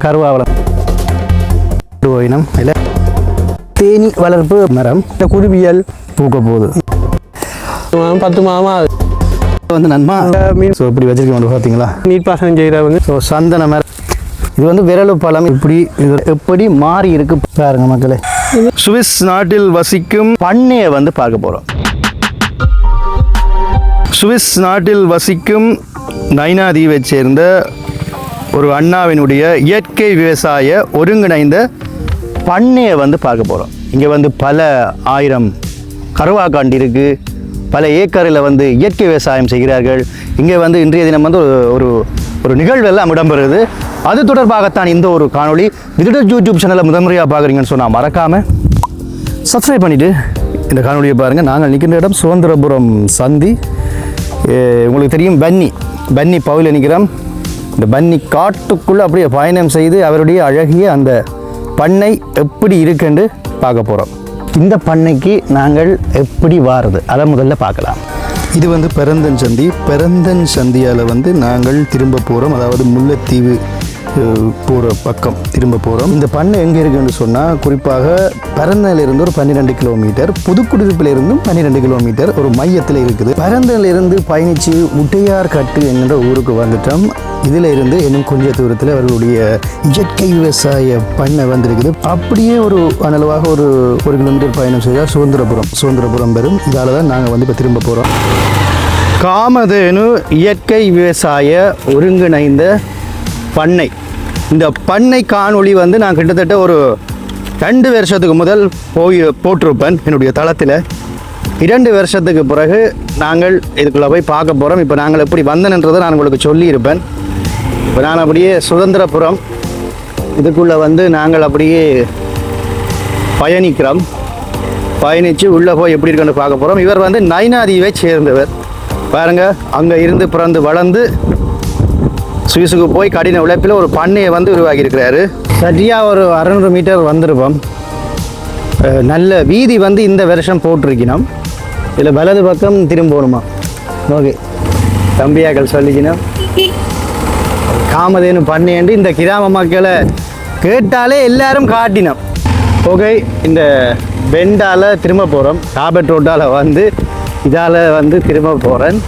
கருவாவளம் இனம் இல்லை தேனி வளர்ப்பு மரம் இந்த குருவியல் பூக்க போகுது 10 மாதமா வந்து நன்மா மீன் ஸோ இப்படி வச்சிருக்கோம் பார்த்தீங்களா நீட் பாசனம் செய்கிறவங்க ஸோ சந்தன மரம் இது வந்து விரலு பழம் இப்படி இது எப்படி மாறி இருக்கு பாருங்க மக்களே. சுவிஸ் நாட்டில் வசிக்கும் பண்ணையை வந்து பார்க்க போகிறோம். சுவிஸ் நாட்டில் வசிக்கும் நைனா தீவை சேர்ந்த ஒரு அண்ணாவினுடைய இயற்கை விவசாய ஒருங்கிணைந்த பண்ணையை வந்து பார்க்க போகிறோம். இங்கே வந்து பல ஆயிரம் கருவாக்காண்டி இருக்குது, பல ஏக்கரில் வந்து இயற்கை விவசாயம் செய்கிறார்கள். இங்கே வந்து இன்றைய தினம் வந்து ஒரு ஒரு நிகழ்வு எல்லாம் இடம்பெறுது. அது தொடர்பாகத்தான் இந்த ஒரு காணொளி. விதிடர் யூடியூப் சேனலை முதன்முறையாக பார்க்குறீங்கன்னு சொன்னால் மறக்காமல் சப்ஸ்கிரைப் பண்ணிவிட்டு இந்த காணொலியை பாருங்கள். நாங்கள் நிற்கின்ற இடம் சுதந்திரபுரம் சந்தி. உங்களுக்கு தெரியும் பன்னி பவுலில் நிற்கிறோம். இந்த பன்னி காட்டுக்குள்ளே அப்படியே பயணம் செய்து அவருடைய அழகிய அந்த பண்ணை எப்படி இருக்குன்னு பார்க்க போகிறோம். இந்த பண்ணைக்கு நாங்கள் எப்படி வாருது அதை முதல்ல பார்க்கலாம். இது வந்து பெரந்தன் சந்தியால் வந்து நாங்கள் திரும்ப போகிறோம். அதாவது முல்லைத்தீவு போகிற பக்கம் திரும்ப போகிறோம். இந்த பண்ணை எங்கே இருக்குன்னு சொன்னால் குறிப்பாக பரந்தனிலிருந்து ஒரு 12 கிலோமீட்டர், புதுக்குடியிருப்பிலிருந்தும் 12 கிலோமீட்டர் ஒரு மையத்தில் இருக்குது. பரந்தனிலிருந்து பயணித்து முட்டையார் கட்டு என்கிற ஊருக்கு வந்துட்டோம். இதில் இருந்து இன்னும் கொஞ்சம் தூரத்தில் அவர்களுடைய இயற்கை விவசாய பண்ணை வந்திருக்குது. அப்படியே ஒரு அனளவாக ஒரு கிலோமீட்டர் பயணம் செய்தால் சுதந்திரபுரம் வரும். இதால் தான் நாங்கள் வந்து இப்போ திரும்ப போகிறோம். காமதேனு இயற்கை விவசாய ஒருங்கிணைந்த பண்ணை. இந்த பண்ணை காணொளி வந்து நான் கிட்டத்தட்ட ஒரு 2 வருஷத்துக்கு முதல் போட்டிருப்பேன் என்னுடைய தளத்தில். 2 வருஷத்துக்கு பிறகு நாங்கள் இதுக்குள்ளே போய் பார்க்க போகிறோம். இப்போ நாங்கள் எப்படி வந்தேன்றதை நான் உங்களுக்கு சொல்லியிருப்பேன். இப்போ நான் அப்படியே சுதந்திரபுரம் இதுக்குள்ளே வந்து நாங்கள் அப்படியே பயணித்து உள்ளே போய் எப்படி இருக்குன்னு பார்க்க போகிறோம். இவர் வந்து நைனாதீவை சேர்ந்தவர். பாருங்கள், அங்கே இருந்து பிறந்து வளர்ந்து சுவிஸுக்கு போய் கடின உழைப்பில் ஒரு பண்ணையை வந்து உருவாக்கியிருக்கிறாரு. சரியாக ஒரு 600 மீட்டர் வந்திருப்போம். நல்ல வீதி வந்து இந்த வருஷம் போட்டிருக்கணும். இதில் வலது பக்கம் திரும்பணுமா? ஓகே, தம்பியாக்கள் சொல்லிக்கணும். காமதேனு பண்ணையண்டு இந்த கிராம மக்களை கேட்டாலே எல்லாரும் காட்டினோம். ஓகே, இந்த பெண்டால் திரும்ப போகிறோம். காபட் ரோட்டால் வந்து இதால் வந்து திரும்ப போகிறேன்.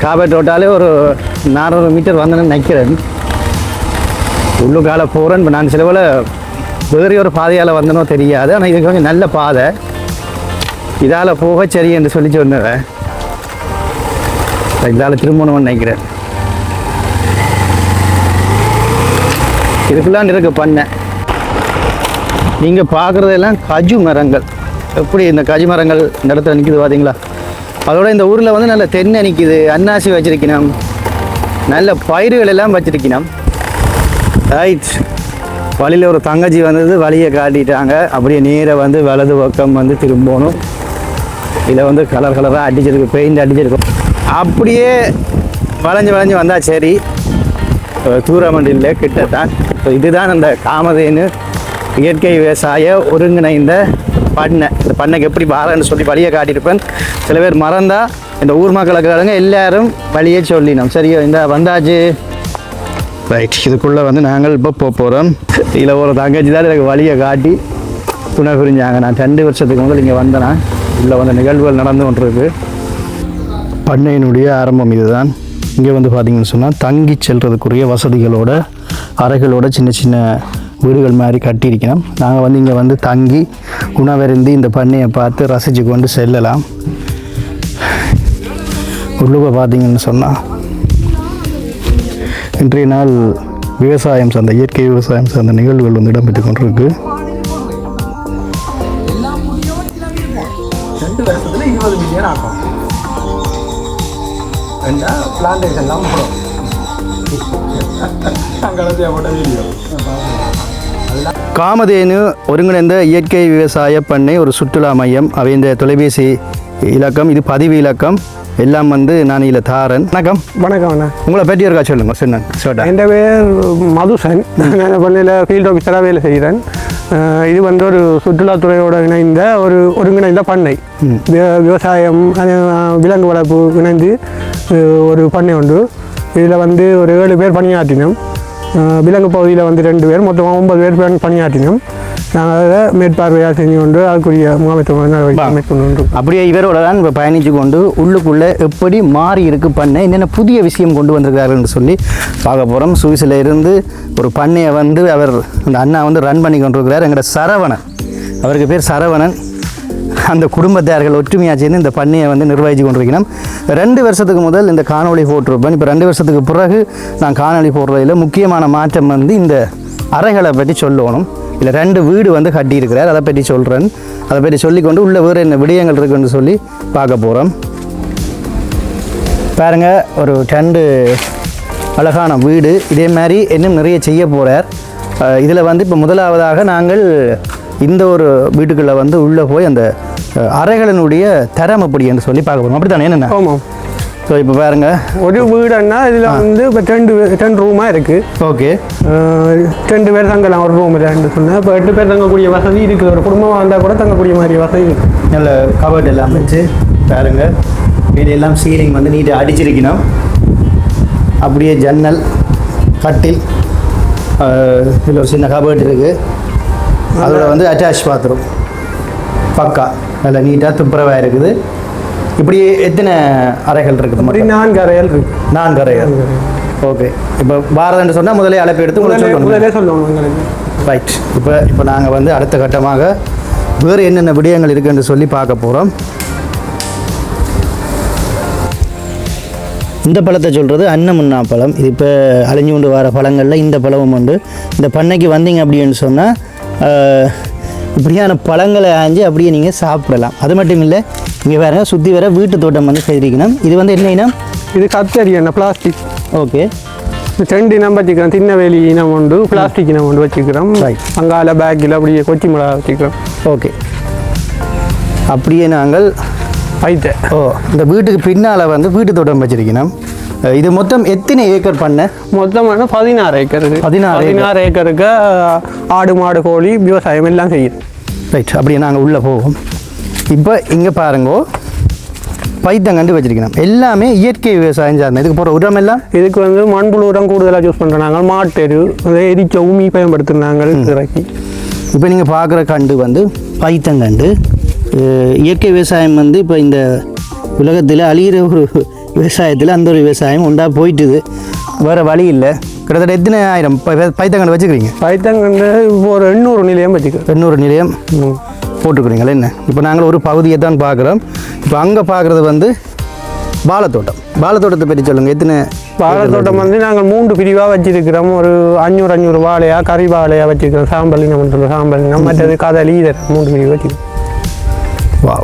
காபட் ரோட்டாலே ஒரு 400 மீட்டர் வந்தேன்னு நினைக்கிறேன். உள்ளுக்கால போகிறேன். இப்போ நான் சிலவில் வேறு ஒரு பாதையால் வந்தனோ தெரியாது. ஆனால் இது கொஞ்சம் நல்ல பாதை. இதால் போக சரி என்று சொல்லி சொன்னேன். இதால் திரும்பணும்னு நினைக்கிறேன். இதுக்குள்ளான் இருக்க பண்ணேன். நீங்கள் பார்க்குறதெல்லாம் கஜு மரங்கள். எப்படி இந்த கஜு மரங்கள் இந்த இடத்துல நிற்கிது பார்த்தீங்களா? அதோட இந்த ஊரில் வந்து நல்ல தென்னை நிற்கிது, அன்னாசி வச்சிருக்கணும், நல்ல பயிர்கள் எல்லாம் வச்சிருக்கணும். ரைட், வழியில் ஒரு தங்கச்சி வந்தது, வழியை காட்டிட்டாங்க. அப்படியே நேராக வந்து வலது பக்கம் வந்து திரும்பணும். இதில் வந்து கலராக அடிச்சிருக்கு, பெயிண்ட் அடிச்சிருக்கும். அப்படியே வளைஞ்சு வந்தால் சரி, தூரமண்டியில் கிட்டத்தான். ஸோ இதுதான் அந்த காமதேனு இயற்கை விவசாய ஒருங்கிணைந்த பண்ணை. இந்த பண்ணைக்கு எப்படி பாருன்னு சொல்லி வழியை காட்டியிருப்பேன். சில பேர் மறந்தா இந்த ஊர் மக்களுக்காரங்க எல்லாரும் வழியே சொல்லினோம். சரியோ, இந்த வந்தாச்சு. ரைட், இதுக்குள்ளே வந்து நாங்கள் இப்போ போகிறோம். இதில் ஒரு தங்கச்சி தான் எனக்கு வழியை காட்டி துணை புரிஞ்சாங்க. நான் 2 வருஷத்துக்கு முதல் இங்கே வந்தேன்னா இதில் வந்து நிகழ்வுகள் நடந்து கொண்டிருக்கு. பண்ணையினுடைய ஆரம்பம் இதுதான். இங்கே வந்து பார்த்திங்கன்னு சொன்னால் தங்கி செல்றதுக்குரிய வசதிகளோட அறைகளோட சின்ன சின்ன வீடுகள் மாதிரி கட்டியிருக்கணும். நாங்கள் வந்து இங்கே வந்து தங்கி உணவருந்தி இந்த பண்ணையை பார்த்து ரசித்து கொண்டு செல்லலாம். உள்ளுக பார்த்திங்கன்னு சொன்னால் இன்றைய நாள் விவசாயம் சார்ந்த இயற்கை விவசாயம் சார்ந்த நிகழ்வுகள் வந்து இடம்பெற்று கொண்டிருக்கு. 2 வருஷத்தில் 20 மில்லியன் ஆகும். பிளான்டேஷன்லாம் காமதேனு ஒருங்கிணைந்த இயற்கை விவசாய பண்ணை ஒரு சுற்றுலா மையம். அவை இந்த தொலைபேசி இலக்கம், இது பதிவு இலக்கம் எல்லாம் வந்து நான் இதில் தாரன். வணக்கம். அண்ணா. உங்களை பற்றி இருக்கா சொல்லுங்கள். சொன்னேன். என் பேர் மதுசன். நான் பண்ணையில் ஃபீல்ட் ஆஃபீஸராக வேலை செய்கிறேன். இது வந்து ஒரு சுற்றுலாத்துறையோடு இணைந்த ஒரு ஒருங்கிணைந்த பண்ணை. விவசாயம், விலங்கு வளர்ப்பு இணைந்து ஒரு பண்ணை உண்டு. இதில் வந்து ஒரு 7 பேர் பணியாற்றினோம். விலங்கு பகுதியில் வந்து 2 பேர், மொத்தமாக 9 பேர் பணியாற்றினோம். நாங்கள் அதை மேற்பார்வையாக செஞ்சு கொண்டு அதுக்குரிய முகாமைத்துவம் மேற்கொண்டு அப்படியே இவரோட தான் இப்போ பயணித்து கொண்டு உள்ளுக்குள்ளே எப்படி மாறி இருக்கு பண்ணை, என்னென்ன புதிய விஷயம் கொண்டு வந்திருக்காருன்னு சொல்லி பார்க்க போகிறோம். சுவிஸில் இருந்து ஒரு பண்ணையை வந்து அவர் அந்த அண்ணா வந்து ரன் பண்ணி கொண்டிருக்கிறார். எங்களோட சரவணன், அவருக்கு பேர் சரவணன். அந்த குடும்பத்தார்கள் ஒற்றுமையாக சேர்ந்து இந்த பண்ணையை வந்து நிர்வகித்து கொண்டிருக்கணும். 2 வருஷத்துக்கு முதல் இந்த காணொளி போட்டிருப்பேன். இப்போ 2 வருஷத்துக்கு பிறகு நான் காணொளி போடுறதில் முக்கியமான மாற்றம் வந்து இந்த அறைகளை பற்றி சொல்லணும். இல்லை 2 வீடு வந்து கட்டியிருக்கிறார், அதை பற்றி சொல்கிறேன். அதை பற்றி சொல்லிக்கொண்டு உள்ள வேறு என்ன விடயங்கள் இருக்குன்னு சொல்லி பார்க்க போகிறோம். பாருங்கள், ஒரு 2 அழகான வீடு. இதே மாதிரி இன்னும் நிறைய செய்ய போகிறார். இதில் வந்து இப்போ முதலாவதாக நாங்கள் இந்த ஒரு வீட்டுக்குள்ளே வந்து உள்ளே போய் அந்த அறைகளினுடைய தரம் எப்படி என்று சொல்லி பார்க்க போகிறோம். அப்படி தானே? என்னென்ன? ஆமாம். ஸோ இப்போ பாருங்கள், ஒரு வீடுன்னா இதில் வந்து இப்போ 10 ரூமாக இருக்குது. ஓகே, 2 பேர் தங்கலாம் ஒரு ரூமில் சொன்னால். இப்போ 8 பேர் தங்கக்கூடிய வசதி இருக்குது. ஒரு குடும்பமாக வந்தால் கூட தங்கக்கூடிய மாதிரி வசதி இருக்குது. நல்ல கபர்ட் எல்லாம் வச்சு பாருங்கள். வீடெல்லாம் சீலிங் வந்து நீட்டாக அடிச்சிருக்கணும். அப்படியே ஜன்னல், கட்டில், இதில் ஒரு சின்ன கபர்ட் இருக்குது. அதோட வந்து அட்டாச் பாத்ரூம் பக்கா நல்ல நீட்டாக துப்புரவாக இருக்குது. இப்படி எத்தனை அறைகள் இருக்குது? அப்படி 4 அறைகள் இருக்குது. 4 அறைகள். ஓகே, இப்போ பாரதன்னு சொன்னால் முதலே அழைப்பு எடுத்து முதலே சொல்லுவாங்க. ரைட். இப்போ நாங்கள் வந்து அடுத்த கட்டமாக வேறு என்னென்ன விடயங்கள் இருக்குன்னு சொல்லி பார்க்க போகிறோம். இந்த பழத்தை சொல்கிறது அன்னமுன்னா பழம். இது இப்போ அழிஞ்சு கொண்டு வர பழங்களில் இந்த பழமும் உண்டு. இந்த பண்ணைக்கு வந்தீங்க அப்படின்னு சொன்னால் இப்படியான பழங்களை ஆஞ்சு அப்படியே நீங்கள் சாப்பிடலாம். அது மட்டும் இல்லை, இங்கே வேறு சுற்றி வர வீட்டு தோட்டம் வந்து செய்திருக்கணும். இது வந்து என்ன இனம்? இது கத்தரி எண்ணெய், பிளாஸ்டிக். ஓகே, 2 இனம் வச்சுக்கிறோம். திண்ணவேலி இனம் உண்டு, பிளாஸ்டிக் இனம் உண்டு வச்சுக்கிறோம். அங்கால பேக்கில் அப்படியே கொச்சி மிளகா வச்சுக்கிறோம். ஓகே, அப்படியே நாங்கள் இந்த வீட்டுக்கு பின்னால் வந்து வீட்டு தோட்டம் வச்சிருக்கணும். இது மொத்தம் எத்தனை ஏக்கர் பண்ண? மொத்தமான 16 ஏக்கர். 16 ஏக்கருக்கு ஆடு மாடு கோழி விவசாயம் எல்லாம் செய்யுது. ரைட். அப்படியே நாங்கள் உள்ளே போவோம். இப்போ இங்கே பாருங்கோ, பைத்தங்கண்டு வச்சிருக்கணும். எல்லாமே இயற்கை விவசாயம் சார்ந்த. இதுக்கு போகிற உரம் எல்லாம் இதுக்கு வந்து மண்புழு உரம் கூடுதலாக யூஸ் பண்ணுறோம். நாங்கள் மாட்டெரு எரிச்ச உமி பயன்படுத்துனாங்க இறக்கி. இப்போ நீங்கள் பார்க்குற கண்டு வந்து பைத்தங்கண்டு. இயற்கை விவசாயம் வந்து இப்போ இந்த உலகத்தில் அழிகிற ஒரு விவசாயத்தில் அந்த ஒரு விவசாயம் உண்டா போயிட்டுது. வேறு வழி இல்லை. கிட்டத்தட்ட எத்தனை ஆயிரம் பைத்தங்கண்டு வச்சுக்கிறீங்க? பைத்தங்கண்டு இப்போ ஒரு 800 நிலையம் வச்சுக்கிறோம். 800 நிலையம் போட்டுக்கிறீங்களா? என்ன, இப்போ நாங்கள் ஒரு பகுதியை தான் பார்க்குறோம். இப்போ அங்கே பார்க்குறது வந்து வாழைத்தோட்டம். வாழைத்தோட்டத்தை பற்றி சொல்லுங்கள். எத்தனை? வாழைத்தோட்டம் வந்து நாங்கள் 3 பிரிவாக வச்சுருக்கிறோம். ஒரு 500 வாழையாக, கறி வாழையாக வச்சுருக்கிறோம். சாம்பல் இனம் பண்ணுறோம். சாம்பல் இனம், மற்றது கதலி, இதை 3 பிரிவு வச்சுக்கிறோம். வா,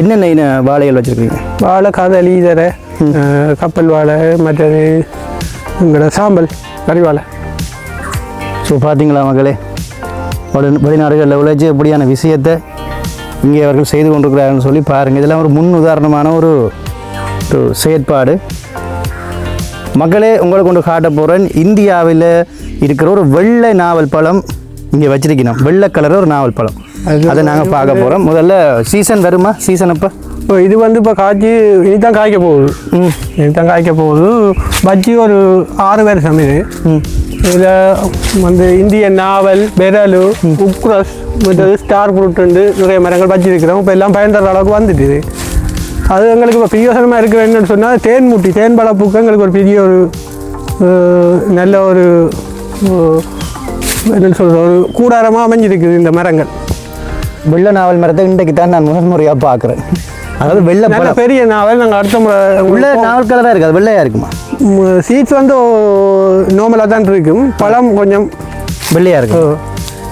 என்னென்ன வாழைகள் வச்சுருக்கீங்க? வாழை, கதலி, இதர, கப்பல் வாழை, மற்றது எங்களோட சாம்பல், கறி வாழை. ஸோ பார்த்தீங்களா மக்களே, வெளிநாடுகளில் உழைச்சி எப்படியான விஷயத்தை இங்கே அவர்கள் செய்து கொண்டிருக்கிறார்கள் சொல்லி பாருங்கள். இதெல்லாம் ஒரு முன் உதாரணமான ஒரு செயற்பாடு. மக்களே, உங்களை கொண்டு காட்ட போகிறேன். இந்தியாவில் இருக்கிற ஒரு வெள்ளை நாவல் பழம் இங்கே வச்சிருக்கணும். வெள்ளை கலர் ஒரு நாவல் பழம், அதை நாங்கள் பார்க்க போகிறோம். முதல்ல சீசன் வருமா? சீசன் அப்போ இது வந்து இப்போ காய்ச்சி இனித்தான் காய்க்க போகுது. இனித்தான் காய்க்க போகுது. பஜ்ஜி ஒரு 6 வருஷம் இது. இதில் வந்து இந்திய நாவல், பெரலு, உக்ரஸ், மற்றது ஸ்டார் ஃப்ரூட் நிறைய மரங்கள் வச்சிருக்கிறோம். இப்போ எல்லாம் பயன்படுற அளவுக்கு வந்துட்டு அது எங்களுக்கு இப்போ பிரியோசனமாக இருக்கிற என்னன்னு சொன்னால் தேன்முட்டி, தேன் வளர்ப்புக்கு எங்களுக்கு ஒரு பெரிய ஒரு நல்ல ஒரு என்னென்னு சொல்கிற ஒரு கூடாரமாக அமைஞ்சிருக்குது இந்த மரங்கள். வெள்ளை நாவல் மரத்தை இன்றைக்கு தான் நான் முதல் முறையாக பார்க்குறேன். அதாவது வெள்ளை நல்ல பெரிய நாவல். நாங்கள் அடுத்த முறை உள்ள நாவல் கலராக இருக்குது, அது வெள்ளையாக இருக்குமா? சீட்ஸ் வந்து நார்மலாக தான் இருக்கும். பழம் கொஞ்சம் வெள்ளையாக இருக்கும்.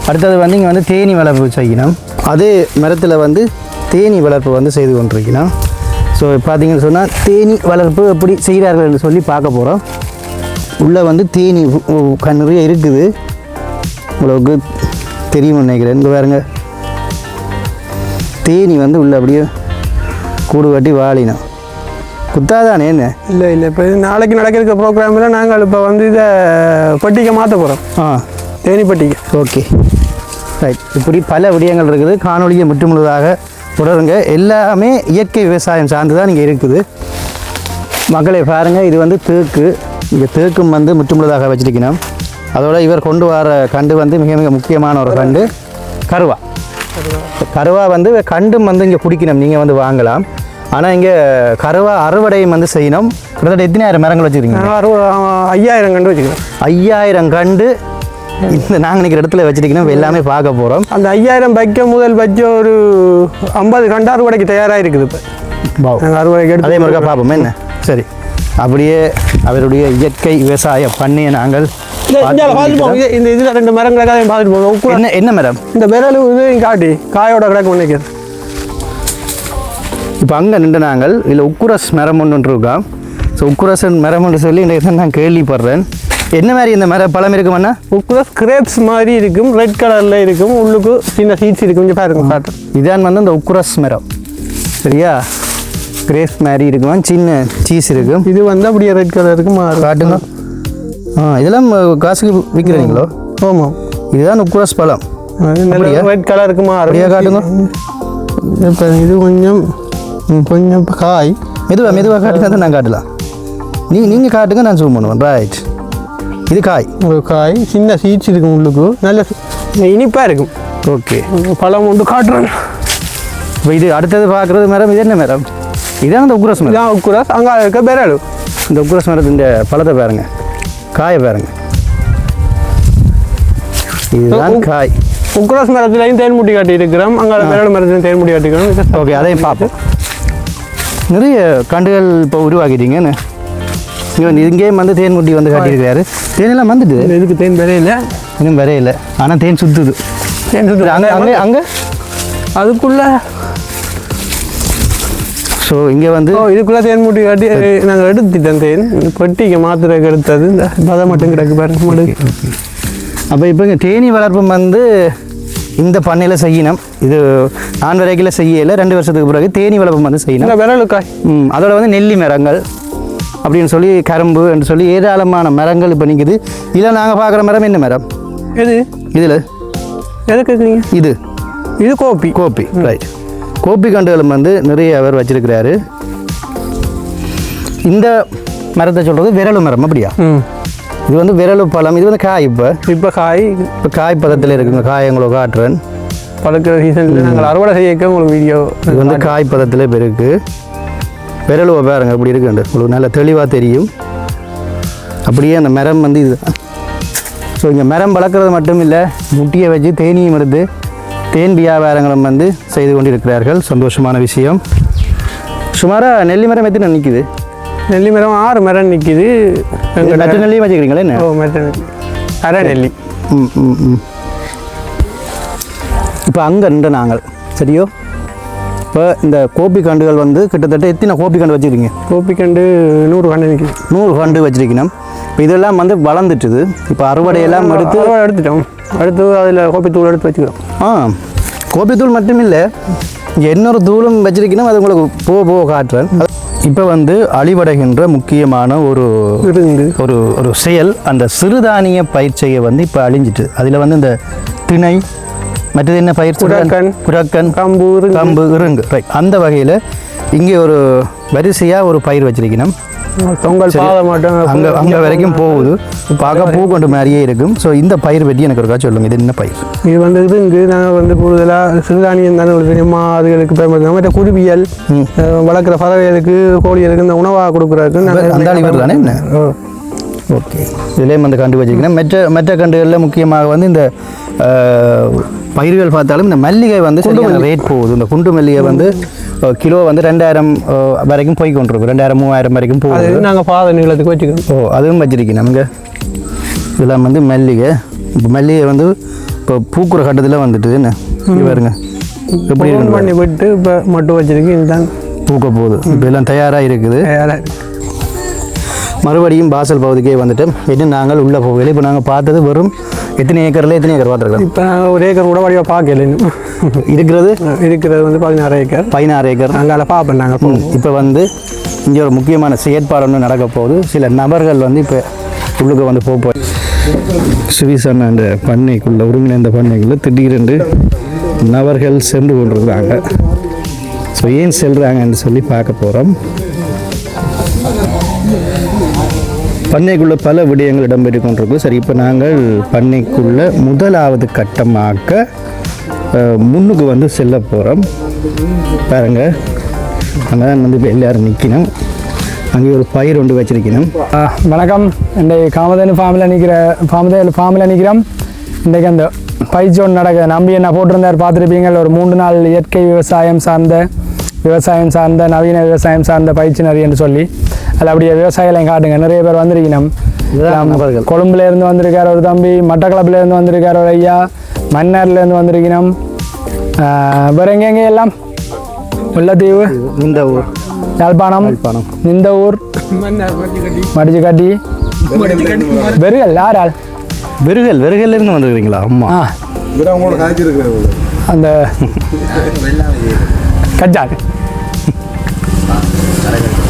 அடுத்தது வந்து இங்கே வந்து தேனி வளர்ப்பு செய்யணும். அதே மரத்தில் வந்து தேனி வளர்ப்பு வந்து செய்து கொண்டிருக்கணும். ஸோ பார்த்தீங்கன்னு சொன்னால் தேனி வளர்ப்பு எப்படி செய்கிறார்கள் என்று சொல்லி பார்க்க போகிறோம். உள்ளே வந்து தேனி நிறைய இருக்குது. உங்களுக்கு தெரியும் நினைக்கிறேன். இங்கே பாருங்க, தேனி வந்து உள்ளே அப்படியே கூடு கட்டி வாழினோம். குத்தாதானே? என்ன இல்லை இல்லை, இப்போ நாளைக்கு நடக்கிற ப்ரோக்ராமில் நாங்கள் இப்போ வந்து இதை பட்டிக்கை மாற்ற போகிறோம். தேனி பட்டிக்கை. Okay, right. இப்படி பல விடயங்கள் இருக்குது. காணொலியை முற்றுமுழுதாக தொடருங்க. எல்லாமே இயற்கை விவசாயம் சார்ந்து தான் இங்கே இருக்குது. மக்களை பாருங்கள், இது வந்து தேக்கு. இங்கே தேக்கும் வந்து முற்றுமுழுதாக வச்சிருக்கணும். அதோட இவர் கொண்டு வர கண்டு வந்து மிக மிக முக்கியமான ஒரு கண்டு கருவா. கருவா வந்து கண்டும் வந்து இங்கே குடிக்கணும், நீங்கள் வந்து வாங்கலாம். ஆனால் இங்கே கருவா அறுவடையும் வந்து செய்யணும். கிட்டத்தட்ட எத்தனாயிரம் மரங்கள் வச்சுருக்கீங்க? 5000 கண்டு வச்சுக்கிறோம். 5000 கண்டு இந்த நாங்கள் நிற்கிற இடத்துல வச்சுருக்கணும். எல்லாமே பார்க்க போகிறோம். அந்த 5000 வைக்க முதல் வச்ச ஒரு 50 கண்டு அறுவடைக்கு தயாராக இருக்குது. இப்போ நாங்கள் அறுவடைக்கு எடுத்து அதே மாதிரி பார்ப்போம் என்ன. சரி, அப்படியே அவருடைய இயற்கை விவசாய பண்ணையை நாங்கள் இந்த இதில் 2 மரங்களுக்காக பார்த்துட்டு போவோம். என்ன என்ன மரம்? இந்த விரல் இது காட்டி காயோட கிடக்கு நினைக்கிறது. இப்போ அங்கே நின்று நாங்கள் இதில் உக்குரஸ் மரம் ஒன்று இருக்கோம். ஸோ உக்குரசன் மரம் ஒன்று சொல்லி இன்றைக்கு தான் நான் கேள்விப்படுறேன். என்ன மாதிரி இந்த மரம் பழம் இருக்குமாண்ணா? உக்குரஸ் கிரேப்ஸ் மாதிரி இருக்கும், ரெட் கலரில் இருக்கும், உள்ளுக்கு சின்ன சீட்ஸ் இருக்கும். கொஞ்சம் பாருங்க காட்டுறேன். இதான் வந்து இந்த உக்குரஸ் மரம், சரியா? கிரேப்ஸ் மாதிரி இருக்கும், சின்ன சீஸ் இருக்கும். இது வந்து அப்படியே ரெட் கலருக்கு மாறும். காட்டுங்க. இதெல்லாம் காசுக்கு விற்கிறீங்களோ? ஆமாம், இதுதான் உக்குரஸ் பழம். ரெட் கலருக்கு மாறும். அப்படியே காட்டுங்க. இப்போ இது கொஞ்சம் கொஞ்சம் காய் மெதுவாக காட்டுங்க, தான் நான் காட்டலாம். நீங்கள் காட்டுங்க, நான் ஜூம் பண்ணுவேன். ரைட், இது காய். ஒரு காய் சின்ன சீட்ஸ் இருக்கும், உள்ளுக்கு நல்ல இனிப்பாக இருக்கும். ஓகே, பழம் ஒன்று காட்டுறேன். இப்போ இது அடுத்தது பார்க்குறது மரம். இது என்ன மரம்? இதான் இந்த உக்குரஸ் மரம். இதான் உக்குரஸ். அங்கே இருக்க பெரலு. இந்த உக்குரஸ் மரத்தின் பழத்தை பாருங்க, காயை பாருங்க. இதுதான் காய். உக்குரஸ் மரத்துலையும் தேன்முட்டி காட்டி இருக்கிறோம், அங்கே பெரல் மரத்துலையும் தேன்முட்டி காட்டிக்கிறோம். ஓகே, அதையும் பார்ப்போம். நிறைய கண்டுகள் இப்போ உருவாக்கிட்டீங்கன்னு. இங்கேயும் வந்து தேன்முட்டி வந்து காட்டியிருக்காரு. தேனெல்லாம் வந்துட்டு இதுக்கு தேன் வரையில இன்னும் வரையில, ஆனால் தேன் சுற்றுது. தேன் சுற்றுது அங்கே அங்கே அங்கே அதுக்குள்ள. ஸோ இங்கே வந்து இதுக்குள்ளே தேன்முட்டி காட்டி நாங்கள் எடுத்துட்டோம். தேன் பெட்டிக்கு மாத்திரைக்கு எடுத்தது. இந்த பதம் மட்டும் கிடக்கு பாருங்க மடு. அப்போ இப்போ இங்கே தேனீ வளர்ப்பு வந்து இந்த பண்ணையில் செய்யணும். இது நான் வரைக்கும் செய்யலை. 2 வருஷத்துக்கு பிறகு தேனீ வளர்ப்பு வந்து செய்யணும். விரலுக்காய். அதோட வந்து நெல்லி மரங்கள் அப்படின்னு சொல்லி, கரும்பு என்று சொல்லி ஏராளமான மரங்கள் இப்போ நிற்குது. இதில் நாங்கள் பார்க்குற மரம் என்ன மரம்? எது இதில் எது கேட்குறீங்க? இது கோப்பி. ரைட், கோப்பி கண்டுகளும் வந்து நிறைய அவர் வச்சிருக்கிறாரு. இந்த மரத்தை சொல்கிறது விரலு மரம். அப்படியா? இது வந்து விரலு பழம். இது வந்து காய். இப்போ காய் பதத்தில் இருக்குங்க. காய் உங்களுக்கு காட்டுறேன். பழக்கிற சீசனில் நாங்கள் அறுவடை செய்ய உங்களுக்கு வீடியோ. இது வந்து காய் பதத்தில் இப்போ இருக்குது. விரலுவை பாருங்க அப்படி இருக்குண்டு, உங்களுக்கு நல்லா தெளிவாக தெரியும். அப்படியே அந்த மரம் வந்து இது. ஸோ இங்கே மரம் வளர்க்குறது மட்டும் இல்லை, முட்டியை வச்சு தேனியும் எடுத்து தேன் வியாபாரங்களும் வந்து செய்து கொண்டிருக்கிறார்கள். சந்தோஷமான விஷயம். சுமாராக நெல்லி மரம் எத்தனை நிற்கிது? நெல்லி மரம் 6 மரம் நிற்கிது. மற்ற நெல்லியும் வச்சுக்கிறீங்களா? என்ன? அரை நெல்லி. இப்போ அங்கே நின்று நாங்கள் சரியோ. இப்போ இந்த கோப்பி கண்டுகள் வந்து கிட்டத்தட்ட எத்தனை கோப்பி கண்டு வச்சுருக்கீங்க? கோப்பி கண்டு 100 கண்டு நிற்கிது. 100 கண்டு வச்சுருக்கணும். இப்போ இதெல்லாம் வந்து வளர்ந்துட்டுது. இப்போ அறுவடையெல்லாம் எடுத்துட்டோம். அடுத்து அதில் கோப்பித்தூள் எடுத்து வச்சுக்கிறோம். கோப்பித்தூள் மட்டும் இல்லை, இங்கே இன்னொரு தூளும் வச்சிருக்கணும். அது உங்களுக்கு போக காட்டுறேன். இப்போ வந்து அழிவடைகின்ற முக்கியமான ஒரு ஒரு செயல், அந்த சிறுதானிய பயிற்சியை வந்து இப்போ அழிஞ்சிட்டு. அதில் வந்து இந்த திணை, மற்றது என்ன பயிர்? குரக்கன், கம்பு, இருங்கு. ரைட், அந்த வகையில் இங்கே ஒரு வரிசையாக ஒரு பயிர் வச்சிருக்கணும். அங்கே வரைக்கும் போகுது. பார்க்க பூ கொண்டு மாதிரியே இருக்கும். ஸோ இந்த பயிர் வெட்டி எனக்கு ஒருக்கா சொல்லுங்கள், இது என்ன பயிர்? இது வந்து இங்கே நாங்கள் வந்து கூடுதலாக சிறுதானியம் தானே தெரியுமா, அதுகளுக்கு பயன்படுத்துகிறோம். மற்ற குருவியல் வளர்க்குற பறவைகளுக்கு, கோழிகளுக்கு இந்த உணவாக கொடுக்குறதுக்கு அந்த இவர் தானே என்ன? ஓகே, இதுலேயும் வந்து கண்டு வச்சுருக்கேன். மற்ற கண்டுகளில் முக்கியமாக வந்து இந்த பயிர்கள் பார்த்தாலும் இந்த மல்லிகை வந்து ரேட் போகுது. இந்த குண்டு மல்லிகை வந்து கிலோ வந்து 2000 வரைக்கும் போய் கொண்டிருக்கும். 2000-3000 வரைக்கும் போகுது. நாங்கள் பாத நீளத்துக்கு வச்சுக்கிறோம். அதுவும் வச்சிருக்கேன். நமக்கு இதெல்லாம் வந்து மல்லிகை. இப்போ மல்லிகை வந்து இப்போ பூக்குற கட்டத்தில் வந்துட்டு என்ன பாருங்க எப்படி பண்ணி விட்டு இப்போ மட்டும் வச்சிருக்கு. இதுதான் பூக்க போகுது. இப்போ எல்லாம் தயாராக இருக்குது. மறுபடியும் வாசல் பகுதிக்கே வந்துட்டு இன்னும் நாங்கள் உள்ளே போகல. இப்போ நாங்கள் பார்த்தது வெறும் எத்தனை ஏக்கர் பார்த்துருக்கோம். இப்போ நாங்கள் 1 ஏக்கர் கூட வடிவாக பார்க்கல. இருக்கிறது வந்து 16 ஏக்கர். நாங்கள் பார்ப்போம். நாங்கள் இப்போ வந்து இங்கே ஒரு முக்கியமான செயற்பாடு ஒன்று நடக்க போகுது. சில நபர்கள் வந்து இப்போ உள்ளுக்கு வந்து போய் சுவிசன் அந்த பண்ணைக்குள்ளே, ஒருங்கிணைந்த பண்ணைக்குள்ளே திடீரென்று நபர்கள் சென்று கொண்டிருக்கிறாங்க. ஸோ ஏன் செல்கிறாங்கன்னு சொல்லி பார்க்க போகிறோம். பண்ணைக்குள்ளே பல விடயங்கள் இடம்பெற்று கொண்டிருக்கு. சரி, இப்போ நாங்கள் பண்ணைக்குள்ள முதலாவது கட்டமாக முன்னுக்கு வந்து செல்ல போகிறோம். பாருங்க, அங்கே தான் வந்து இப்போ எல்லோரும் நிற்கணும். அங்கே ஒரு பயிர் ஒன்று வச்சிருக்கணும். வணக்கம். இன்றைக்கு காமதேனு ஃபார்மில் நிற்கிறோம். இன்றைக்கு அந்த பயிற்சி ஒன்று நடக்குது. நம்பி என்ன போட்டிருந்தார் பார்த்துருப்பீங்க. ஒரு 3 நாள் இயற்கை விவசாயம் சார்ந்த நவீன விவசாயம் சார்ந்த பயிற்சி நிறைய என்று சொல்லி அதில் அப்படியே விவசாயிகளையும் காட்டுங்க. நிறைய பேர் வந்திருக்கணும். கொழும்புலேருந்து வந்திருக்கார் ஒரு தம்பி, மட்டக்களப்புலேருந்து வந்திருக்கார் ஒரு ஐயா, மன்னார்லேருந்து வந்திருக்கணும். வேறு எங்கெங்கே எல்லாம் முல்லைத்தீவு, இந்த ஊர் யாழ்ப்பாணம், இந்த ஊர் மடிச்சுக்கட்டி, வெறுகல் யாரால் வெறுகல்லேருந்து வந்துருக்கீங்களா? அம்மா அந்த கஜால்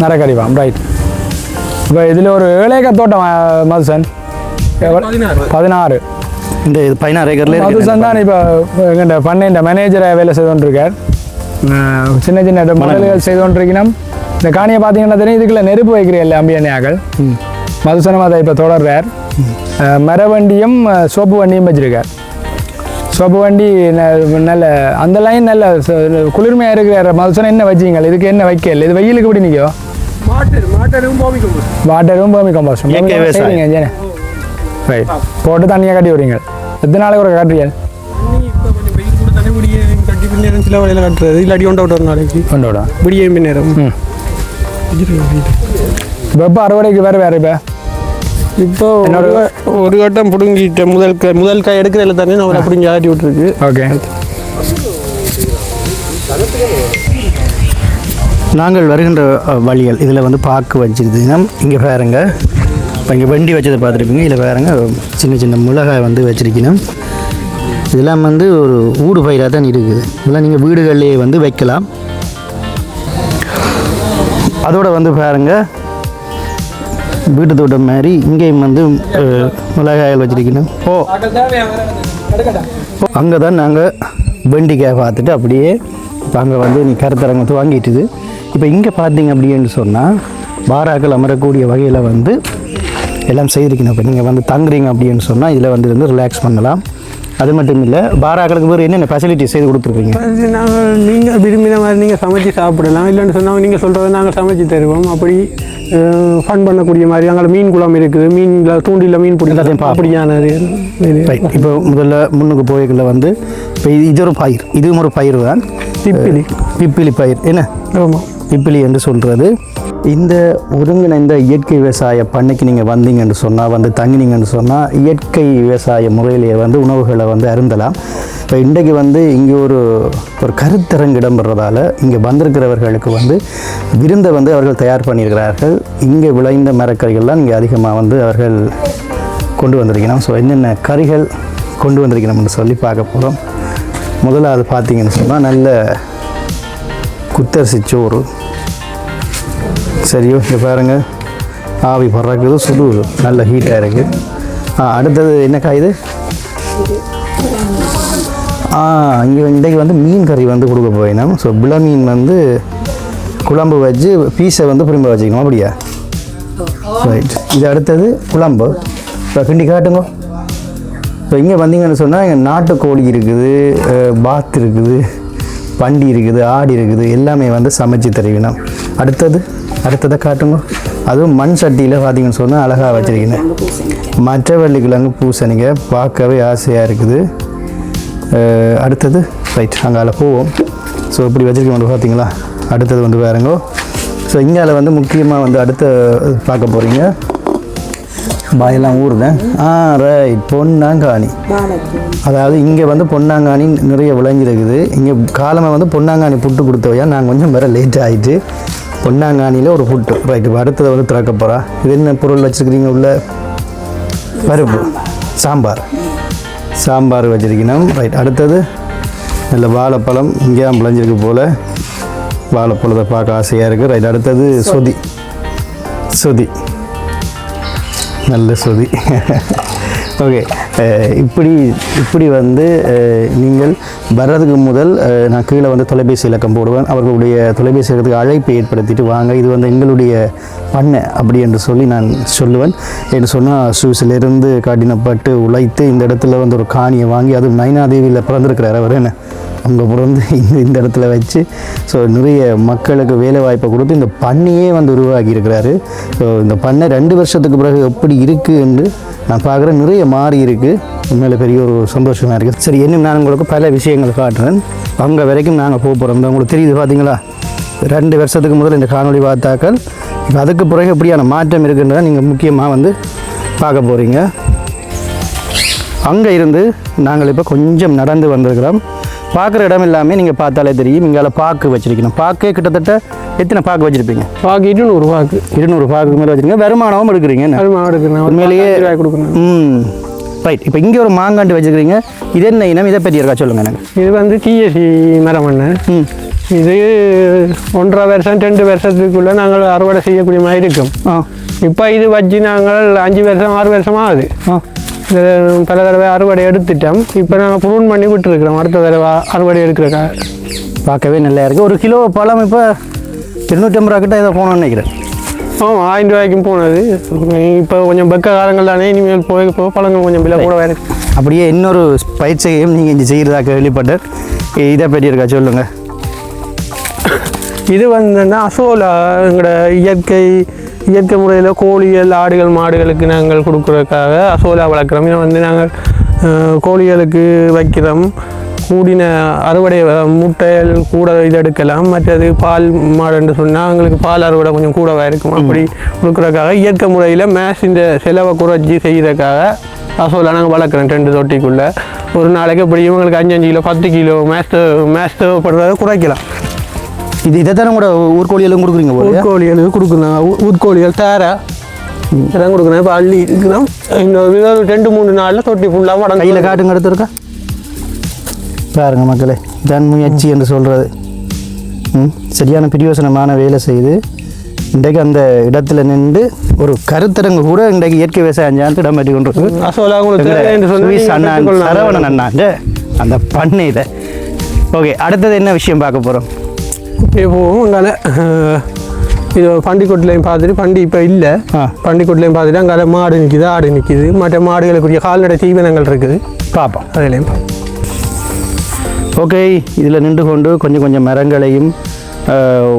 நரக்கடிவாம். ரைட். இப்போ இதில் ஒரு 7 ஏக்கர் தோட்டம் மதுசன். 16. இந்த 16 ஏக்கர்ல மதுசன் தான் இப்போ எங்கிட்ட பண்ணையின் மேனேஜரை வேலை செய்து கொண்டிருக்கார். சின்ன சின்ன மடல்கள் செய்து கொண்டிருக்கணும். இந்த காணியை பார்த்தீங்கன்னா தெரியும். இதுக்குள்ள நெருப்பு வைக்கிறீர்கள் அம்பியனையாக்கள். மதுசனம் அதை இப்போ தொடர்றார். மரவண்டியும் சோப்பு வண்டியும் வச்சிருக்கார். சோப்பு வண்டி நல்ல அந்த லைன் நல்ல குளிர்மையாக இருக்கிற மதுசனம். என்ன வச்சிங்க? இதுக்கு என்ன வைக்கல? இது வெயிலுக்கு எப்படி நிற்கும்? வாட்டரும் பூமி கம்போஸ்டும் சரிங்க. ரைட். போட்டு தண்ணியாக கட்டி விடுறீங்க. எத்தனை நாளைக்கு ஒரு கட்டுறீங்க? சில வழியில் கட்டுறது இல்லாட்டி கொண்டு ஒரு நாளைக்கு கொண்டு விடியும் நேரம். வெப்ப அறுவடைக்கு வேறு இப்போ ஒரு கட்டம் பிடுங்கிட்ட முதல் காய் எடுக்கிறதுல தானே நம்ம பிடிங்கி ஆட்டி விட்டுருக்கு. ஓகே. நாங்கள் வருகின்ற வழிகள் இதில் வந்து பாக்கு வச்சுருந்தீங்கன்னா இங்கே பாருங்க. இப்போ இங்கே வண்டி வச்சதை பார்த்துருப்பீங்க. இதில் பாருங்க சின்ன சின்ன மிளகாய் வந்து வச்சுருக்கணும். இதெல்லாம் வந்து ஒரு ஊடு பயிராக தான் இருக்குது. இதெல்லாம் நீங்கள் வீடுகள்லேயே வந்து வைக்கலாம். அதோடு வந்து பாருங்கள், வீட்டு தோட்டம் மாதிரி இங்கேயும் வந்து மிளகாய்கள் வச்சுருக்கணும். அங்கே தான் நாங்கள் வெண்டிக்காய் பார்த்துட்டு அப்படியே இப்போ அங்கே வந்து நீ கருத்தரங்கத்து வாங்கிட்டுது. இப்போ இங்கே பார்த்தீங்க அப்படின்னு சொன்னால் பாராக்கள் அமரக்கூடிய வகையில் வந்து எல்லாம் செய்திருக்கணும். இப்போ நீங்கள் வந்து தங்குறீங்க அப்படின்னு சொன்னால் இதில் வந்து இருந்து ரிலாக்ஸ் பண்ணலாம். அது மட்டும் இல்லை, பாராக்களுக்கு வேறு என்னென்ன ஃபெசிலிட்டி செய்து கொடுத்துருக்கீங்க? நீங்கள் விரும்பின மாதிரி நீங்கள் சமைச்சு சாப்பிடலாம். இல்லைன்னு சொன்னால் நீங்கள் சொல்கிறத நாங்கள் சமைச்சு தருவோம். அப்படி ஃபன் பண்ணக்கூடிய மாதிரி அங்கே மீன் குளம் இருக்குது. மீனில் தூண்டியில் மீன் பிடிக்கிறதையும் அப்படியான. இப்போ முதல்ல முன்னுக்கு போய்க்குள்ள வந்து இப்போ இது ஒரு பயிர், இதுவும் ஒரு பயிர் தான். பிப்பிலி பயிர். என்ன? ஆமாம், பிப்பிலி என்று சொல்கிறது. இந்த ஒருங்கிணைந்த இயற்கை விவசாய பண்ணைக்கு நீங்கள் வந்தீங்கன்னு சொன்னால், வந்து தங்கினீங்கன்னு சொன்னால் இயற்கை விவசாய முறையிலேயே வந்து உணவுகளை வந்து அருந்தலாம். இப்போ இன்றைக்கு வந்து இங்கே ஒரு கருத்தரங்கு இடம்பெறதால இங்கே வந்திருக்கிறவர்களுக்கு வந்து விருந்தை வந்து அவர்கள் தயார் பண்ணியிருக்கிறார்கள். இங்கே விளைந்த மரக்கறிகள்லாம் இங்கே அதிகமாக வந்து அவர்கள் கொண்டு வந்திருக்கணும். ஸோ என்னென்ன கறிகள் கொண்டு வந்திருக்கணும்னு சொல்லி பார்க்க போகிறோம். முதலாவது பார்த்தீங்கன்னு சொன்னால் நல்ல குத்தரிசி சோறு. சரியோ, இங்கே பாருங்கள், ஆவி பறக்குது, சுடுது, நல்ல ஹீட்டாக இருக்குது. அடுத்தது என்ன காய் இது? இங்கே இன்றைக்கு வந்து மீன் கறி வந்து கொடுக்க போயினோம். ஸோ பிள மீன் வந்து குழம்பு வச்சு பீஸை வந்து புரிம்ப வச்சுக்கணும். அப்படியா? ரைட். இது அடுத்தது குழம்பு. இப்போ கிண்டி காட்டுங்க. இப்போ இங்கே வந்தீங்கன்னு சொன்னால் இங்கே நாட்டுக்கோழி இருக்குது, பாத் இருக்குது, பண்டி இருக்குது, ஆடு இருக்குது, எல்லாமே வந்து சமைச்சு தருவினோம். அடுத்ததை காட்டுங்க. அதுவும் மண் சட்டியில் பார்த்தீங்கன்னு சொன்னால் அழகாக வச்சுருக்கீங்க. மற்ற வள்ளிக்கிழங்கு பூசணிங்க பார்க்கவே ஆசையாக இருக்குது. அடுத்தது ரைட், அங்கால போவோம். ஸோ இப்படி வச்சுருக்கோம் பார்த்தீங்களா? அடுத்தது வந்து பாருங்க. ஸோ இங்கால வந்து முக்கியமாக வந்து அடுத்த பார்க்க போகிறீங்க. பாயெல்லாம் ஊறுதேன். ரைட், பொன்னாங்கானி. அதாவது இங்கே வந்து பொன்னாங்கானி நிறைய விளைஞ்சிருக்குது. இங்கே காலமாக வந்து பொன்னாங்கானி புட்டு கொடுத்தவையா. நாங்கள் கொஞ்சம் வேறு லேட் ஆகிட்டு பொன்னாங்கானியில் ஒரு புட்டு. ரைட்டு. இப்போ அடுத்ததை வந்து திறக்க போகிறா. இது என்ன பொருள் வச்சுருக்கிறீங்க? உள்ள பருப்பு சாம்பார் வச்சுருக்கணும். ரைட். அடுத்தது நல்ல வாழைப்பழம். இங்கே தான் விளைஞ்சிருக்கு போல். வாழைப்பழத்தை பார்க்க ஆசையாக இருக்குது. ரைட். அடுத்தது சொதி நல்ல சொதி. ஓகே, இப்படி வந்து நீங்கள் வர்றதுக்கு முதல் நான் கீழே வந்து தொலைபேசி இலக்கம் போடுவேன். அவர்களுடைய தொலைபேசி இலக்கத்துக்கு அழைப்பை ஏற்படுத்திட்டு வாங்க, இது வந்து எங்களுடைய பண்ணை அப்படி என்று சொல்லி நான் சொல்லுவேன். என்று சொன்னால் சுவிஸிலிருந்து காட்டினப்பட்டு உழைத்து இந்த இடத்துல வந்து ஒரு காணியை வாங்கி, அதுவும் நைனாதேவியில் பிறந்திருக்கிறார் அவர். என்ன அங்கே பிறந்து இந்த இடத்துல வச்சு ஸோ நிறைய மக்களுக்கு வேலை வாய்ப்பை கொடுத்து இந்த பண்ணையே வந்து உருவாக்கி இருக்கிறாரு. ஸோ இந்த பண்ணை 2 வருஷத்துக்கு பிறகு எப்படி இருக்குது என்று நான் பார்க்குறேன். நிறைய மாறி இருக்குது. உண்மையில் பெரிய ஒரு சந்தோஷமாக இருக்குது. சரி, இன்னும் நான் உங்களுக்கு பல விஷயங்கள் காட்டுறேன். அங்கே வரைக்கும் நாங்கள் போக போகிறோம். உங்களுக்கு தெரியுது பார்த்தீங்களா, 2 வருஷத்துக்கு முதல் இந்த காணொளி பார்த்தாக்கள் இப்போ அதுக்கு பிறகு எப்படியான மாற்றம் இருக்குன்றதை நீங்கள் முக்கியமாக வந்து பார்க்க போகிறீங்க. அங்கே இருந்து நாங்கள் இப்போ கொஞ்சம் நடந்து வந்திருக்கிறோம். பார்க்குற இடம் எல்லாமே நீங்கள் பார்த்தாலே தெரியும். இங்கே பாக்கு வச்சுருக்கணும். பாக்கே கிட்டத்தட்ட எத்தனை பாக்கு வச்சுருப்பீங்க? பாக்கு 200 பாக்கு. 200 பாக்கு மேலே வச்சுருக்கீங்க. வருமானமும் எடுக்கிறீங்க. வருமானம் எடுக்கிறேன். உண்மையிலேயே கொடுக்கணும். ரைட். இப்போ இங்கே ஒரு மாங்காண்டு வச்சுருக்கிறீங்க. இது என்ன இனம்? இதை பற்றி இருக்கா சொல்லுங்கள் எனக்கு. இது வந்து டிஎஸ்சி மரம் ஒன்று. இது 1.5 வருஷம் 2 வருஷத்துக்குள்ளே நாங்கள் அறுவடை செய்யக்கூடிய மாதிரி இருக்கும். இப்போ இது வச்சு நாங்கள் 5 வருஷம் 6 வருஷம் ஆகுது. பல தடவை அறுவடை எடுத்துட்டோம். இப்போ நாங்கள் ப்ரூன் பண்ணி விட்டுருக்குறோம். அடுத்த தடவை அறுவடை எடுக்கிறக்காக. பார்க்கவே நல்லா இருக்குது. ஒரு கிலோ பழம் இப்போ 250 ரூபா கிட்ட இதை போகணும்னு நினைக்கிறேன். 1000 ரூபாய்க்கும் போனது. இப்போ கொஞ்சம் வெக்க காலங்கள் தானே, இனிமேல் போக பழங்கள் கொஞ்சம் விலை கூட வேறு. அப்படியே இன்னொரு பயிற்சியையும் நீங்கள் இங்கே செய்கிறதா கேள்விப்பட்டேன். இதை பற்றி இருக்கா சொல்லுங்கள். இது வந்துன்னா அசோலா எங்களோட இயற்கை முறையில் கோழிகள் ஆடுகள் மாடுகளுக்கு நாங்கள் கொடுக்குறதுக்காக அசோலா வளர்க்குறோம். இதை வந்து நாங்கள் கோழிகளுக்கு வைக்கிறோம். கூடின அறுவடை முட்டைகள் கூட இது எடுக்கலாம். மற்றது பால் மாடுன்னு சொன்னால் எங்களுக்கு பால் அறுவடை கொஞ்சம் கூடவாக இருக்கும். அப்படி கொடுக்குறதுக்காக இயற்கை முறையில் இந்த செலவை குறைச்சி செய்கிறதுக்காக அசோலா நாங்கள் வளர்க்குறோம். 2 தொட்டிக்குள்ளே ஒரு நாளைக்கு எப்படி இவங்களுக்கு 5 கிலோ 10 கிலோ மேஸ் தேவைப்படுறத குறைக்கலாம். இதைத்தானே கூட ஊர்கோழிகளும் கொடுக்குறீங்க? ஊர்கோழிகளுக்கு கொடுக்குறாங்க. ஊர்கோழிகள் தேரை இதெல்லாம் கொடுக்குறேன். இப்போ அள்ளி இருக்கிறோம். இன்னொரு 2-3 நாளில் தொட்டி ஃபுல்லாக வடங்க. கையில் காட்டுங்க எடுத்து இருக்கா பாருங்க மக்களே. தன் முயற்சி என்று சொல்கிறது சரியான பிரயோசனமான வேலை செய்து இன்றைக்கு அந்த இடத்துல நின்று ஒரு கருத்தரங்கு கூட இன்றைக்கு இயற்கை விவசாயம் சார்ந்து இடம் பற்றி கொண்டு சரவணன் அண்ணாங்க அந்த பண்ணையில். ஓகே, அடுத்தது என்ன விஷயம் பார்க்க போகிறோம்? இப்படியே போவோம். அங்கால இது பண்டிகொட்டிலையும் பார்த்துட்டு, பண்டி இப்போ இல்லை, பண்டிகொட்டிலையும் பார்த்துட்டு அங்கால மாடு நிற்கிது, ஆடு நிற்கிது, மற்ற மாடுகளுக்குரிய கால்நடை தீவனங்கள் இருக்குது. பார்ப்போம், அதிலையும் பார்ப்போம். ஓகே, இதில் நின்று கொண்டு கொஞ்சம் கொஞ்சம் மரங்களையும்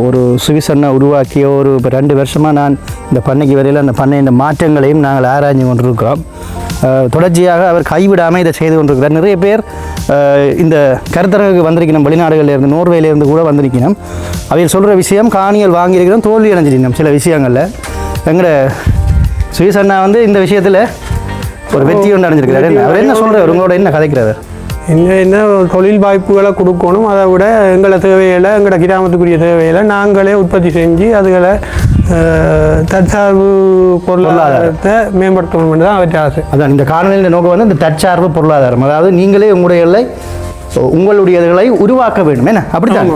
ஒரு சுவிசன்னா உருவாக்கிய ஒரு இப்போ 2 வருஷமாக நான் இந்த பண்ணைக்கு வரையில் அந்த பண்ணையின் மாற்றங்களையும் நாங்கள் ஆராய்ஞ்சு கொண்டிருக்கிறோம். தொடர்ச்சியாக அவர் கைவிடாமல் இதை செய்து கொண்டிருக்கிறார். நிறைய பேர் இந்த கருத்தரங்குக்கு வந்திருக்கணும். வெளிநாடுகளிலிருந்து நோர்வேலேருந்து கூட வந்திருக்கணும். அவையில் சொல்கிற விஷயம் காணிகள் வாங்கியிருக்கிறோம், தோல்வி அடைஞ்சிருக்கணும் சில விஷயங்களில். எங்களோட சுவிசன்னா வந்து இந்த விஷயத்தில் ஒரு வெற்றி ஒன்று அடைஞ்சிருக்கிறார். அவர் என்ன சொல்கிறார்? உங்களோட என்ன கதைக்கிறார்? என்ன தொழில் வாய்ப்புகளை கொடுக்கணும். அதை விட எங்களை தேவைகளை, எங்களோட கிராமத்துக்குரிய தேவைகளை நாங்களே உற்பத்தி செஞ்சு அதுகளை தற்சார்பு பொருளாதாரத்தை மேம்படுத்தணும் தான் அவற்றை ஆசை. அதான் இந்த காணொலியின் நோக்கம் வந்து இந்த தற்சார்பு பொருளாதாரம். அதாவது நீங்களே உங்களுடையதை உருவாக்க வேண்டும். என்ன அப்படித்தான்?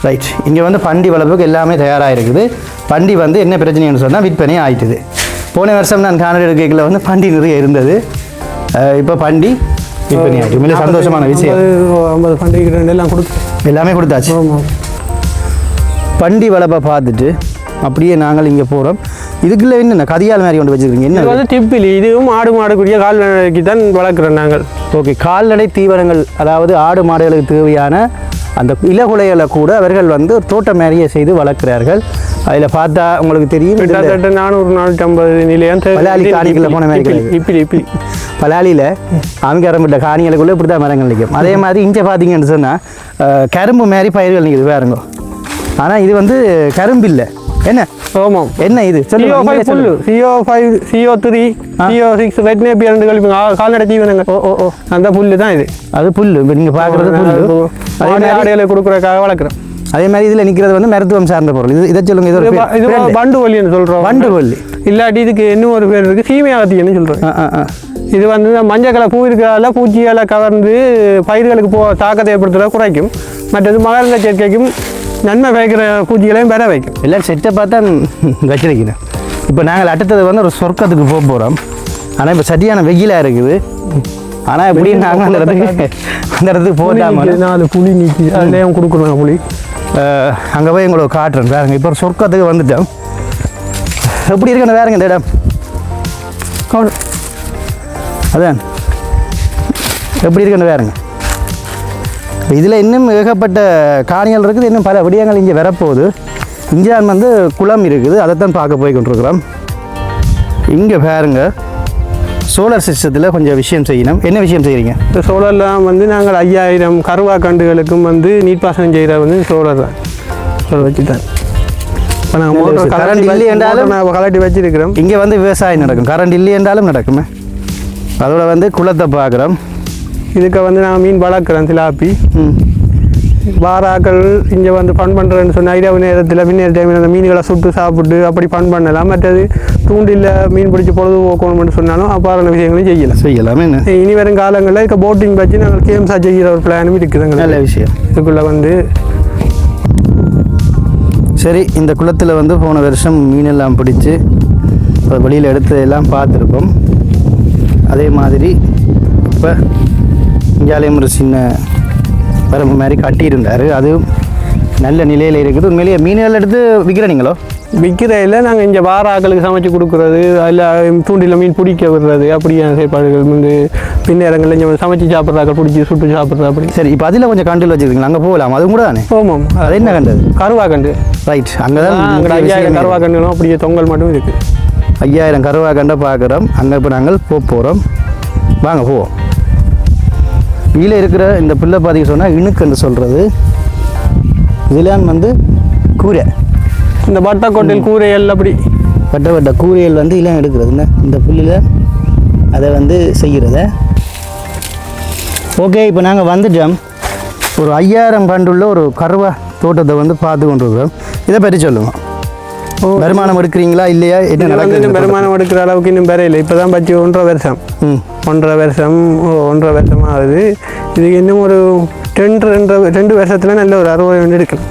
ரைட். இங்கே வந்து பண்டி வளர்ப்புக்கு எல்லாமே தயாராக இருக்குது. பண்டி வந்து என்ன பிரச்சனைன்னு சொன்னால் விற்பனை ஆயிட்டுது. போன வருஷம் நான் காணொலி எடுக்கையில் வந்து பண்டி நிறைய இருந்தது. இப்போ பண்டி விற்பனை ஆகிட்டு. மிக சந்தோஷமான விஷயம். 50 பண்டிகை எல்லாம் எல்லாமே கொடுத்தாச்சு. பண்டி வளர்ப்பை பார்த்துட்டு அப்படியே நாங்கள் இங்கே போகிறோம். இதுக்குள்ள என்ன கதியால் மாதிரி கொண்டு வச்சுருக்கீங்க? என்ன வந்து டிப்பிலி. இதுவும் ஆடு மாடுக்குரிய கால்நடைக்கு தான் வளர்க்குறோம் நாங்கள். ஓகே, கால்நடை தீவனங்கள், அதாவது ஆடு மாடுகளுக்கு தேவையான அந்த இலகுலைகளை கூட அவர்கள் வந்து ஒரு தோட்டம் மாதிரியே செய்து வளர்க்கிறார்கள். அதில் பார்த்தா உங்களுக்கு தெரியும், கிட்டத்தட்ட 400-450 நிலையம் பலாலி காணிகளில் போன மாதிரி இப்படி பலாலியில் அவங்க ஆரம்பிட்ட காணிகளுக்குள்ளே இப்படி தான் மரங்கள் நிற்கும். அதே மாதிரி இங்கே பார்த்தீங்கன்னு சொன்னால் கரும்பு மாதிரி பயிர்கள் நிற்குது வேறுங்க. ஆனால் இது வந்து கரும்பு இல்லை. என்ன? ஆமாம். என்ன இது? CO5 புல்லு, CO5, CO3, CO6 வெட்னேப்பியர் கால்நடை தீவனங்கள். அந்த புல்லு தான் இது. அது புல்லு. இப்போ நீங்கள் பார்க்குறது புல்லு. அதே ஆடுகளை கொடுக்குறதுக்காக வளர்க்குறோம். அதே மாதிரி இதில் நிற்கிறது வந்து மருத்துவம் சார்ந்த பொருள். இதை சொல்லுங்க. இது வண்டு வள்ளின்னு சொல்கிறோம். வண்டு வள்ளி இல்லாட்டி இதுக்கு இன்னும் ஒரு பேர் இருக்குது, சீமையாகத்தின்னு சொல்கிறோம். இது வந்து மஞ்சள் கலர் பூ இருக்கிறதால பூச்சிகளை கவர்ந்து பயிர்களுக்கு தாக்கத்தை ஏற்படுத்துறத குறைக்கும். மற்றது மகரந்த சேர்க்கைக்கும் நன்மை வைக்கிற பூச்சிகளையும் பெற வைக்கும். எல்லாம் செட்டை பார்த்தா வச்சிருக்கிறேன். இப்போ நாங்கள் அடுத்தது வந்து ஒரு சொர்க்கத்துக்கு போக போகிறோம். ஆனால் இப்போ சரியான வெயிலாக இருக்குது. ஆனால் எப்படியும் நாங்கள் அந்த இடத்துக்கு போட்டாமல் 4 புளி நீக்கி அதுலேயும் கொடுக்குறோம் புளி. அங்கே போய் உங்களுக்கு காட்டுறேன் வேறுங்க. இப்போ ஒரு சொர்க்கத்துக்கு வந்துட்டோம். எப்படி இருக்குன்னு வேறுங்க இந்த இடம் அதான் எப்படி இருக்குன்னு வேறுங்க. இதில் இன்னும் ஏகப்பட்ட காணிகள் இருக்குது. இன்னும் பல விடயங்கள் இங்கே வரப்போகுது. இஞ்சான் வந்து குளம் இருக்குது, அதைத்தான் பார்க்க போய் கொண்டிருக்கிறோம். இங்கே பாருங்க சோலார் சிஸ்டத்தில் கொஞ்சம் விஷயம் செய்யணும். என்ன விஷயம் செய்கிறீங்க? இந்த சோலார்லாம் வந்து நாங்கள் 5000 கருவா கண்டுகளுக்கும் வந்து நீர்ப்பாசனம் செய்கிற வந்து சோலார் தான். சோலார் வச்சு தான் இப்போ நாங்கள் மோட்டர் கரண்ட் இல்லை என்றாலும் கலட்டி வச்சுருக்கிறோம். இங்கே வந்து விவசாயம் நடக்கும். கரண்ட் இல்லை என்றாலும் நடக்குமே. அதோட வந்து குளத்தை பார்க்குறோம். இதுக்கு வந்து நாங்கள் மீன் வளர்க்குறோம். திலாப்பி வாராக்கள் இங்கே வந்து ஃபன் பண்ணுறேன்னு சொன்னால் இரவு நேரத்தில் பின்னர் டைமில் அந்த மீன்களை சுட்டு சாப்பிட்டு அப்படி ஃபன் பண்ணலாம். மற்றது தூண்டில் மீன் பிடிச்சி பொழுதுபோக்கணும்னு சொன்னாலும் அப்பாறான விஷயங்களையும் செய்யலாமே. இனி வரும் காலங்களில் இதுக்கு போட்டிங் வச்சு நாங்கள் கேம்ஸாக செய்கிற ஒரு பிளானும் இருக்குதுங்க. நல்ல விஷயம். இதுக்குள்ளே வந்து சரி, இந்த குளத்தில் வந்து போன வருஷம் மீனெல்லாம் பிடிச்சி வெளியில் எடுத்து எல்லாம் பார்த்துருப்போம். அதே மாதிரி இப்போ இங்காலயம் ஒரு சின்ன வரம்பு மாதிரி கட்டியிருந்தார். அதுவும் நல்ல நிலையில் இருக்குது. உண்மையிலேயே மீன்கள் எடுத்து விற்கிறீங்களோ? விற்கிறையில் நாங்கள் இங்கே வார ஆக்களுக்கு சமைச்சு கொடுக்குறது, அதில் தூண்டில் மீன் பிடிக்க விடுறது, அப்படியான செயற்பாடுகள் வந்து பின்னேரங்களில் இங்கே சமைச்சு சாப்பிட்றாக்கள் பிடிச்சி சுட்டு சாப்பிட்றது. அப்படி சரி, இப்போ அதில் கொஞ்சம் கண்டில் வச்சுருக்கீங்களா? அங்கே போகலாம். அதுவும் கூட தானே? ஆமாம். அது என்ன கண்டு? கருவா கண்டு. ரைட். அங்கே தான் 5000 கருவா கண்டுகளும் அப்படியே தொங்கல் மட்டும் இருக்குது. 5000 கருவா கண்டை பார்க்குறோம். அங்கே இப்போ நாங்கள் போகிறோம். வாங்க போவோம். கீழே இருக்கிற இந்த பிள்ளை பாதிக்க சொன்னால் இணுக்குன்னு சொல்கிறது. இதெல்லாம் வந்து கூரை. இந்த வட்டக்கோட்டையில் கூரைகள் அப்படி வட்ட கூரைகள் வந்து இதெல்லாம் எடுக்கிறதுன்னு இந்த புல்லில் அதை வந்து செய்கிறத. ஓகே, இப்போ நாங்கள் வந்துட்டோம். ஒரு 5000 பண்டுள்ள ஒரு கருவா தோட்டத்தை வந்து பார்த்து கொண்டு இருக்கிறோம். இதை பற்றி சொல்லுவோம். வருமானம் எடுக்கிறீங்களா இல்லையா? என்ன நடக்குது? வருமானம் எடுக்கிற அளவுக்கு இன்னும் பெறையில்லை. இப்போ தான் பற்றி 1.5 வருஷம். 1.5 வருஷம் ஆகுது. இதுக்கு இன்னும் ஒரு 2 வருஷத்தில் நல்ல ஒரு 60 எடுக்கலாம்.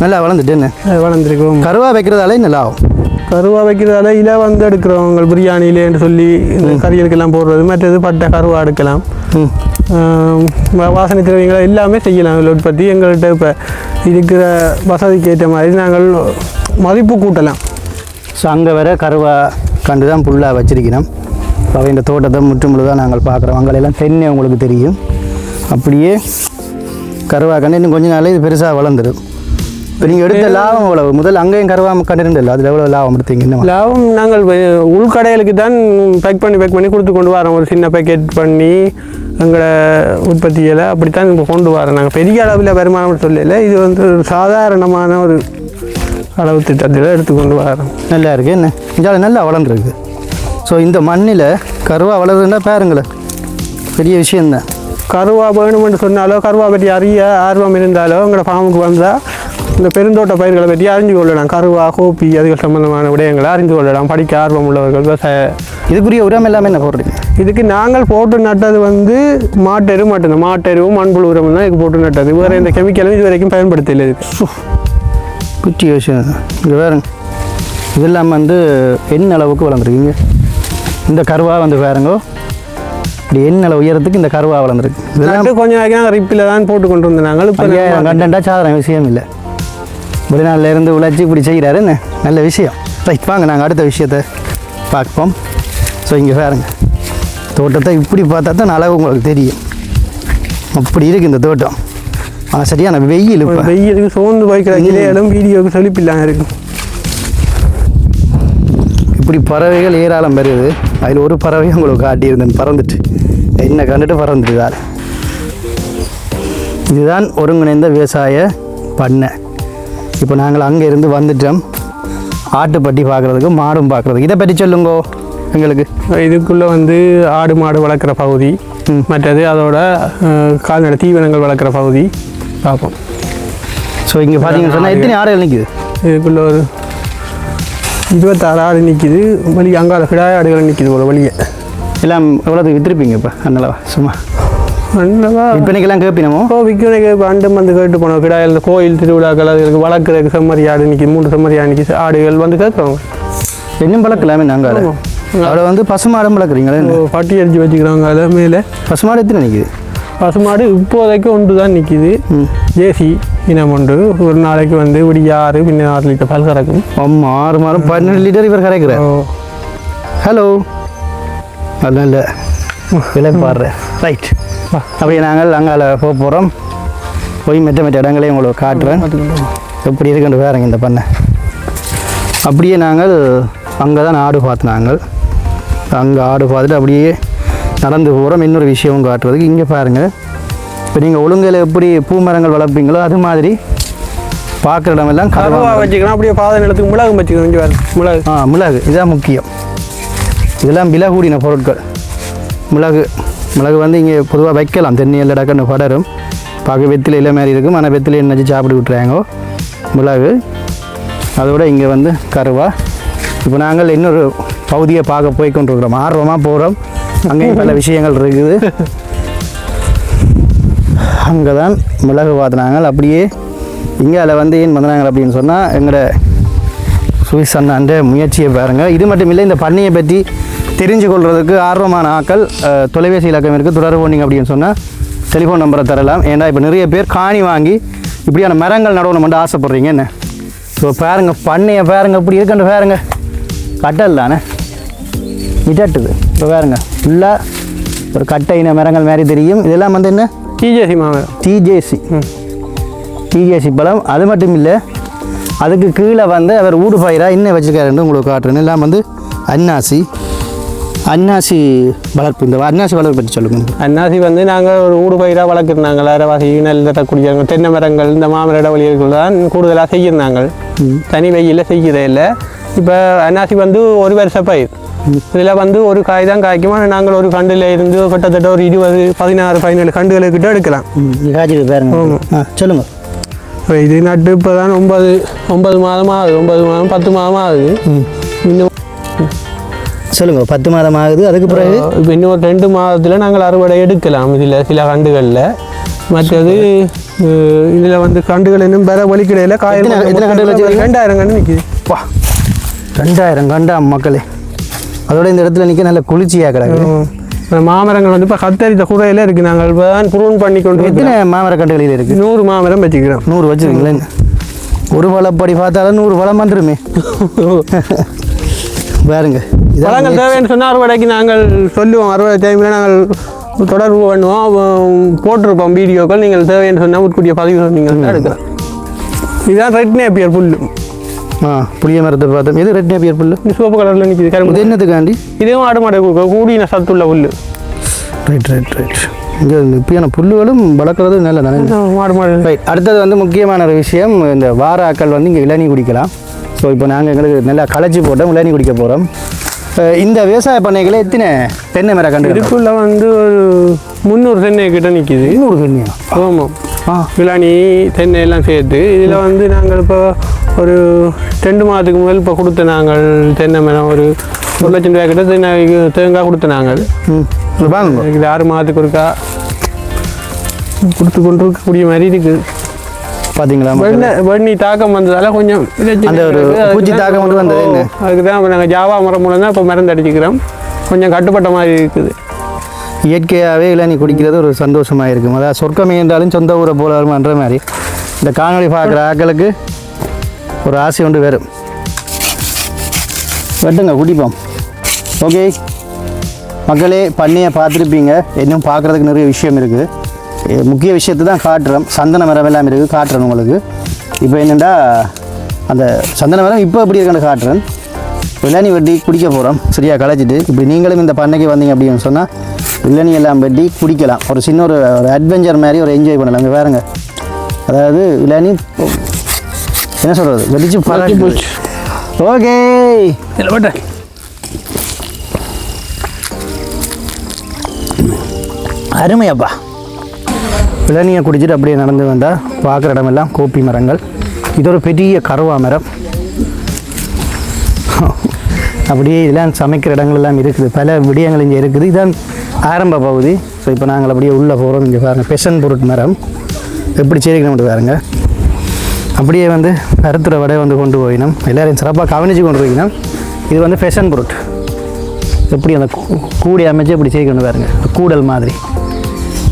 நல்லா வளர்ந்துட்டு என்ன வளர்ந்துருக்கோம். கருவா வைக்கிறதால நல்லா ஆகும். கருவா வைக்கிறதால இலை வந்து எடுக்கிறவங்க பிரியாணியிலேன்னு சொல்லி இந்த கறிகளுக்கெல்லாம் போடுறது. மற்றது பட்டை கருவா எடுக்கலாம். வாசனை திரவியங்களை எல்லாமே செய்யலாம். இதில் உற்பத்தி எங்கள்கிட்ட இப்போ இருக்கிற வசதிக்கு ஏற்ற மாதிரி நாங்கள் மதிப்பு கூட்டலாம். ஸோ அங்கே வர கருவா கண்டு தான் புல்லாக வச்சிருக்கணும். அவை இந்த தோட்டத்தை முற்றுமுழுதாக நாங்கள் பார்க்குறோம். அங்கெல்லாம் தென்னை உங்களுக்கு தெரியும். அப்படியே கருவா கண்டு இன்னும் கொஞ்ச நாள் இது பெருசாக வளர்ந்துடும். இப்போ நீங்கள் எடுத்த லாபம் எவ்வளவு? முதல் அங்கேயும் கருவா கண்டு இல்லை, அதில் எவ்வளோ லாபம் எடுத்தீங்க? என்ன லாபம்? நாங்கள் உள்கடைகளுக்கு தான் பேக் பண்ணி கொடுத்து கொண்டு வரோம். ஒரு சின்ன பேக்கெட் பண்ணி எங்களோட உற்பத்திகளை அப்படித்தான் இப்போ கொண்டு வரோம். நாங்கள் பெரிய அளவில் வருமானம் சொல்லலை. இது வந்து ஒரு சாதாரணமான ஒரு அளவு திட்டத்தில் எடுத்துக்கொண்டு வரோம். நல்லா இருக்குது. என்ன இங்கே நல்லா வளர்ந்துருக்கு. ஸோ இந்த மண்ணில் கருவா வளருதுன்னா பாருங்களேன், பெரிய விஷயந்தான். கருவா வேணுமென்று சொன்னாலோ கருவா பற்றி அறிய ஆர்வம் இருந்தாலோ எங்களோட ஃபார்முக்கு வந்தால் இந்த பெருந்தோட்ட பயிர்களை பற்றி அறிஞ்சு கொள்ளலாம். கருவா, கோப்பி அதுகள் சம்பந்தமான விடயங்களை அறிந்து கொள்ளலாம். படிக்க ஆர்வம் உள்ளவர்கள் விவசாய. இதுக்குரிய உரம் எல்லாமே என்ன போடுறீங்க? இதுக்கு நாங்கள் போட்டு நட்டது வந்து மாட்டெரு மட்டும்தான். மாட்டெருவும் மண்புழு உரம் தான் இதுக்கு போட்டு நட்டது. வேறு எந்த கெமிக்கலும் இது வரைக்கும் பயன்படுத்தலை. இதுக்கு குட்டி விஷயம். இங்கே வேறுங்க, இதெல்லாம் வந்து என்ன அளவுக்கு வளர்ந்துருக்கீங்க? இந்த கருவா வந்து வேறுங்கோ இப்படி என்ன உயரத்துக்கு இந்த கருவா வளர்ந்துருக்கு. இதெல்லாம் கொஞ்சம் நாளைக்கு நாங்கள் ரிப்பில் தான் போட்டு கொண்டு வந்தோம். நாங்கள் இப்போ கண்டென்ட்டாக சாதாரண விஷயம் இல்லை. வெளிநாட்டிலேருந்து உழைச்சி இப்படி செய்கிறாரு என்ன நல்ல விஷயம். ரைட், வாங்க நாங்கள் அடுத்த விஷயத்தை பார்ப்போம். ஸோ இங்கே பாருங்க, தோட்டத்தை இப்படி பார்த்தா தான் அளவு உங்களுக்கு தெரியும். அப்படி இருக்குது இந்த தோட்டம். ஆனால் சரியான வெயில். இப்போ வெயிலுக்கு சோர்ந்து போய்க்கிற இடம் வீடியோவுக்கு செழிப்பில்லாமல் இருக்கும். இப்படி பறவைகள் ஏராளம் வருது. அதில் ஒரு பறவை உங்களுக்கு காட்டியிருந்தேன், பறந்துட்டு என்ன கண்டுட்டு பறந்துட்டுதார். இதுதான் ஒருங்கிணைந்த விவசாய பண்ணை. இப்போ நாங்கள் அங்கே இருந்து வந்துட்டோம். ஆட்டுப்பட்டி பார்க்குறதுக்கு, மாடும் பார்க்குறதுக்கு. இதை பற்றி சொல்லுங்கோ எங்களுக்கு. இதுக்குள்ளே வந்து ஆடு மாடு வளர்க்குற பகுதி, மற்றது அதோட கால்நடை தீவனங்கள் வளர்க்குற பகுதி பார்ப்போம். ஸோ இங்கே பார்த்தீங்கன்னு சொன்னால் எத்தனை ஆடுகள் நிற்குது? இதுக்குள்ளே ஒரு 26 ஆடு நிற்கிது. வழி அங்கால கிடாய ஆடுகள் நிற்கிது போல வழியை. எல்லாம் எவ்வளோத்துக்கு விற்றுருப்பீங்க இப்போ? அண்ணளவா சும்மா அண்ணவா இப்போனைக்கெல்லாம் கேட்பினமோ? விற்கிறதுக்கு அண்டும் வந்து கேட்டு போனோம். கிடாயில் இந்த கோயில் திருவிழாக்கள் அதுகளுக்கு வளர்க்குறதுக்கு செம்மறி ஆடு நிற்கிது. 3 செம்மறி ஆடு நிற்கிது. ஆடுகள் வந்து கேட்குறவங்க இன்னும் வளர்க்கலாமே நாங்கள். அதில் வந்து பசுமாடம் வளர்க்குறீங்களே பட்டி அடிச்சு வச்சுக்கிறாங்க அதை மேலே. பசுமாடு எத்தனை நிற்குது? பசுமாடு இப்போதைக்கு ஒன்று தான் நிற்கிது. ஜேசி இனம் ஒன்று. ஒரு நாளைக்கு வந்து இப்படி 6 பின்ன 6 லிட்டர் பால் கறக்கும். ஆமாம் 6 மாதம் 12 லிட்டர் இவர் கறக்குற. ஹலோ அதெல்லாம் இல்லை விலை பாடுறேன். ரைட், அப்படியே நாங்கள் அங்கே போக போகிறோம். போய் மெத்த இடங்களையும் உங்களுக்கு காட்டுறேன் எப்படி இருக்குன்னு வேறுங்க இந்த பண்ணை. அப்படியே நாங்கள் அங்கே தான் ஆடு பார்த்துனாங்க. அங்கே ஆடு பார்த்துட்டு அப்படியே நடந்து போகிறோம். இன்னொரு விஷயமும் காட்டுறதுக்கு இங்கே பாருங்கள். இப்போ நீங்கள் ஒழுங்கையில் எப்படி பூ மரங்கள் வளர்ப்பீங்களோ அது மாதிரி பார்க்குற இடமெல்லாம் கருவா வச்சுக்கலாம். அப்படியே பாதை நிலத்துக்கு மிளகு வச்சுக்கணும். இங்கே மிளகு மிளகு இதுதான் முக்கியம். இதெல்லாம் விலை கூடின பொருட்கள். மிளகு வந்து இங்கே பொதுவாக வைக்கலாம். தென்னையில் டக்குன்னு படரும். பார்க்க வெத்தில இல்லை மாதிரி இருக்கும். ஆனால் வெத்தில எண்ணெய் சாப்பிட்டு விட்டுறாங்க மிளகு. அதோட இங்கே வந்து கருவா. இப்போ நாங்கள் இன்னொரு பகுதியை பார்க்க போய் கொண்டிருக்கிறோம். ஆர்வமாக போகிறோம். அங்கேயும் பல விஷயங்கள் இருக்குது. அங்கே தான் மிளகு பார்த்துனாங்க. அப்படியே இங்கே அதில் வந்து ஏன் வந்தாங்க அப்படின்னு சொன்னால் எங்களோட சுவிஸ் அண்ணாண்ட முயற்சியை பாருங்கள். இது மட்டும் இல்லை, இந்த பண்ணையை பற்றி தெரிஞ்சு கொள்வதற்கு ஆர்வமான ஆக்கள் தொலைபேசி இலக்கம் இருக்குது. தொடர்பு பண்ணிங்க அப்படின்னு சொன்னால் டெலிஃபோன் நம்பரை தரலாம். ஏன்னா இப்போ நிறைய பேர் காணி வாங்கி இப்படியான மரங்கள் நடவணுமென்று ஆசைப்பட்றீங்க என்ன. ஸோ பாருங்கள் பண்ணையை பாருங்கள் இப்படி இருக்குன்னு பாருங்கள். கட்டல் தானே மிட்டட்டுது. இப்போ பாருங்க ஃபுல்லாக ஒரு கட்டை இன மரங்கள் மாதிரி தெரியும். இதெல்லாம் வந்து என்ன டிஜேசி மாமரம். டிஜேசி பழம். அது மட்டும் இல்லை, அதுக்கு கீழே வந்து அவர் ஊடு பயிராக இன்னும் வச்சுருக்காருன்னு உங்களுக்கு காட்டுறேன். எல்லாம் வந்து அன்னாசி வளர்ப்பு. இந்த அன்னாசி வளர்ப்பு பற்றி சொல்லுங்கள். அன்னாசி வந்து நாங்கள் ஒரு ஊடு பயிராக வளர்க்குறாங்க. அரைவாசி நெல் தட்டக்கூடிய தென்னை மரங்கள் இந்த மாமர இடைவெளிகள் தான் கூடுதலாக செய்யிருந்தாங்க. தனி வெயிலில் செய்கிறதே இல்லை. இப்போ அன்னாசி வந்து 1 வருஷ பயிர். இதில் வந்து ஒரு காய் தான் காய்க்குமா. நாங்கள் ஒரு கண்டில் இருந்து கிட்டத்தட்ட ஒரு 20, 16, 17 கண்டுகளுக்கிட்ட எடுக்கலாம். சொல்லுங்கள். இது நட்டு இப்போ தான் 9 மாதம் ஆகுது. 9 மாதம் 10 மாதம் ஆகுது. இன்னும் சொல்லுங்கள். 10 மாதம் ஆகுது. அதுக்கு பிறகு இப்போ இன்னும் ஒரு 2 மாதத்தில் நாங்கள் அறுவடை எடுக்கலாம். இதில் சில கண்டுகளில். மற்றது இதில் வந்து கண்டுகள் இன்னும் வேற வலிக்கிடையில் காய் 2000 கண்டு நிற்கிது. 2000 கண்டா மக்களே. அதோட இந்த இடத்துல நிற்க நல்ல குளிர்ச்சியாக கிடக்கு. மாமரங்கள் வந்து இப்போ கத்தரித்த குறையில் இருக்குது. நாங்கள் இப்போ தான் புரூன் பண்ணி கொண்டு. எத்தனை மாமர கண்டுகளில் இருக்குது? 100 மாமரம் வச்சுக்கிறோம். 100 வச்சுருக்கீங்களேன். ஒரு வளப்படி பார்த்தாலும் 100 வளம் வந்துருமே. பாருங்க, பழங்கள் தேவைன்னு சொன்னால் அறுவடைக்கு நாங்கள் சொல்லுவோம். அறுவடை டைமில் நாங்கள் தொடர்பு பண்ணுவோம், போட்டிருப்போம் வீடியோக்கள். நீங்கள் தேவைன்னு சொன்னால் உட்கூடிய பதிவு நீங்கள் எடுக்கலாம். இதுதான் ரெட் நேப்பியர் புல். புளிய மரத்தை பார்த்தோம். எது ரெட் நேப்பியர் புல்? சிவப்பு கலரில் நிற்கிது. இது என்னத்துக்காண்டி? இதுவும் ஆடு மாடு கூடின சத்துள்ள புல். ரைட். இங்கே இப்பயான புல்லுகளும் வளர்க்குறது நல்ல தானே மாடு மாடு. ரைட். அடுத்தது வந்து முக்கியமான ஒரு விஷயம், இந்த வாராக்கள் வந்து இங்கே இளநீ குடிக்கலாம். ஸோ இப்போ நாங்கள் எங்களுக்கு நல்லா களைச்சி போட்டோம், இளநீ குடிக்க போகிறோம். இந்த விவசாய பண்ணைகளை எத்தனை தென்னை மரம் கண்டு? இதுக்குள்ளே வந்து ஒரு 300 தென்னை கிட்ட நிற்கிது. 300 தென்னையா? ஆமாம். இளநீ தென்னை எல்லாம் சேர்த்து. இதில் வந்து நாங்கள் இப்போ ஒரு 2 மாதத்துக்கு முதல் இப்போ கொடுத்த நாங்கள் தென்னை மரம் ஒரு 1 லட்சம் ரூபாய் கிட்ட தேங்காய் கொடுத்த நாங்கள். வாங்க, இது 6 மாதத்துக்கு ஒருக்கா கொடுத்து கொண்டு இருக்கக்கூடிய மாதிரி இருக்குது. பார்த்தீங்களா? வெண்ணி தாக்கம் வந்ததால கொஞ்சம் அந்த ஒரு பூச்சி தாக்கம் கொண்டு வந்தது. என்ன அதுக்கு தான் நாங்கள் ஜாவா மரம் மூலம் தான் இப்போ மருந்து அடிச்சுக்கிறோம். கொஞ்சம் கட்டுப்பட்ட மாதிரி இருக்குது. இயற்கையாகவே இளநீ குடிக்கிறது ஒரு சந்தோஷமாக இருக்கும். அதாவது சொர்க்கமே என்றாலும் சொந்த ஊரை போல வருமான்ற மாதிரி இந்த காணொலி பார்க்குற ஆக்களுக்கு ஒரு ஆசை ஒன்று வரும். வெட்டுங்க, குடிப்போம். ஓகே மக்களே, பண்ணையை பார்த்துருப்பீங்க. இன்னும் பார்க்குறதுக்கு நிறைய விஷயம் இருக்குது. முக்கிய விஷயத்தை தான் காட்டுறோம். சந்தன மரம் எல்லாம் இருக்குது, காட்டுறேன் உங்களுக்கு. இப்போ என்னென்னா அந்த சந்தன மரம் இப்போ எப்படி இருக்குன்னு காட்டுறேன். இளநீ வெட்டி குடிக்க போகிறோம். சரியாக களைச்சிட்டு இப்படி நீங்களும் இந்த பண்ணைக்கு வந்தீங்க அப்படின்னு சொன்னால் இளநீ எல்லாம் வெட்டி குடிக்கலாம். ஒரு சின்ன ஒரு அட்வென்ச்சர் மாதிரி ஒரு என்ஜாய் பண்ணலாம். இங்கே பாருங்க, அதாவது இளநீ என்ன சொல்கிறது, வெடிச்சு பழகி போச்சு. ஓகே அருமையாப்பா. இளநியை குடிச்சிட்டு அப்படியே நடந்து வந்தால் பார்க்குற இடமெல்லாம் கோப்பி மரங்கள். இது ஒரு பெரிய கருவா மரம். அப்படியே இதெல்லாம் சமைக்கிற இடங்கள் எல்லாம் இருக்குது. பல விடயங்கள் இங்கே இருக்குது. இதுதான் ஆரம்ப பகுதி. ஸோ இப்போ நாங்கள் அப்படியே உள்ளே போகிறோம். இங்கே பாருங்கள், பெசன் பொருட் மரம் எப்படி சேர்க்கணும் பாருங்க. அப்படியே வந்து கருத்துற வடை வந்து கொண்டு போயினோம். எல்லோரையும் சிறப்பாக கவனித்து கொண்டு போயினோம். இது வந்து ஃபெஷன் பொருட். எப்படி அந்த கூடை அமைச்சு எப்படி செய்யணும் பாருங்க கூடல் மாதிரி.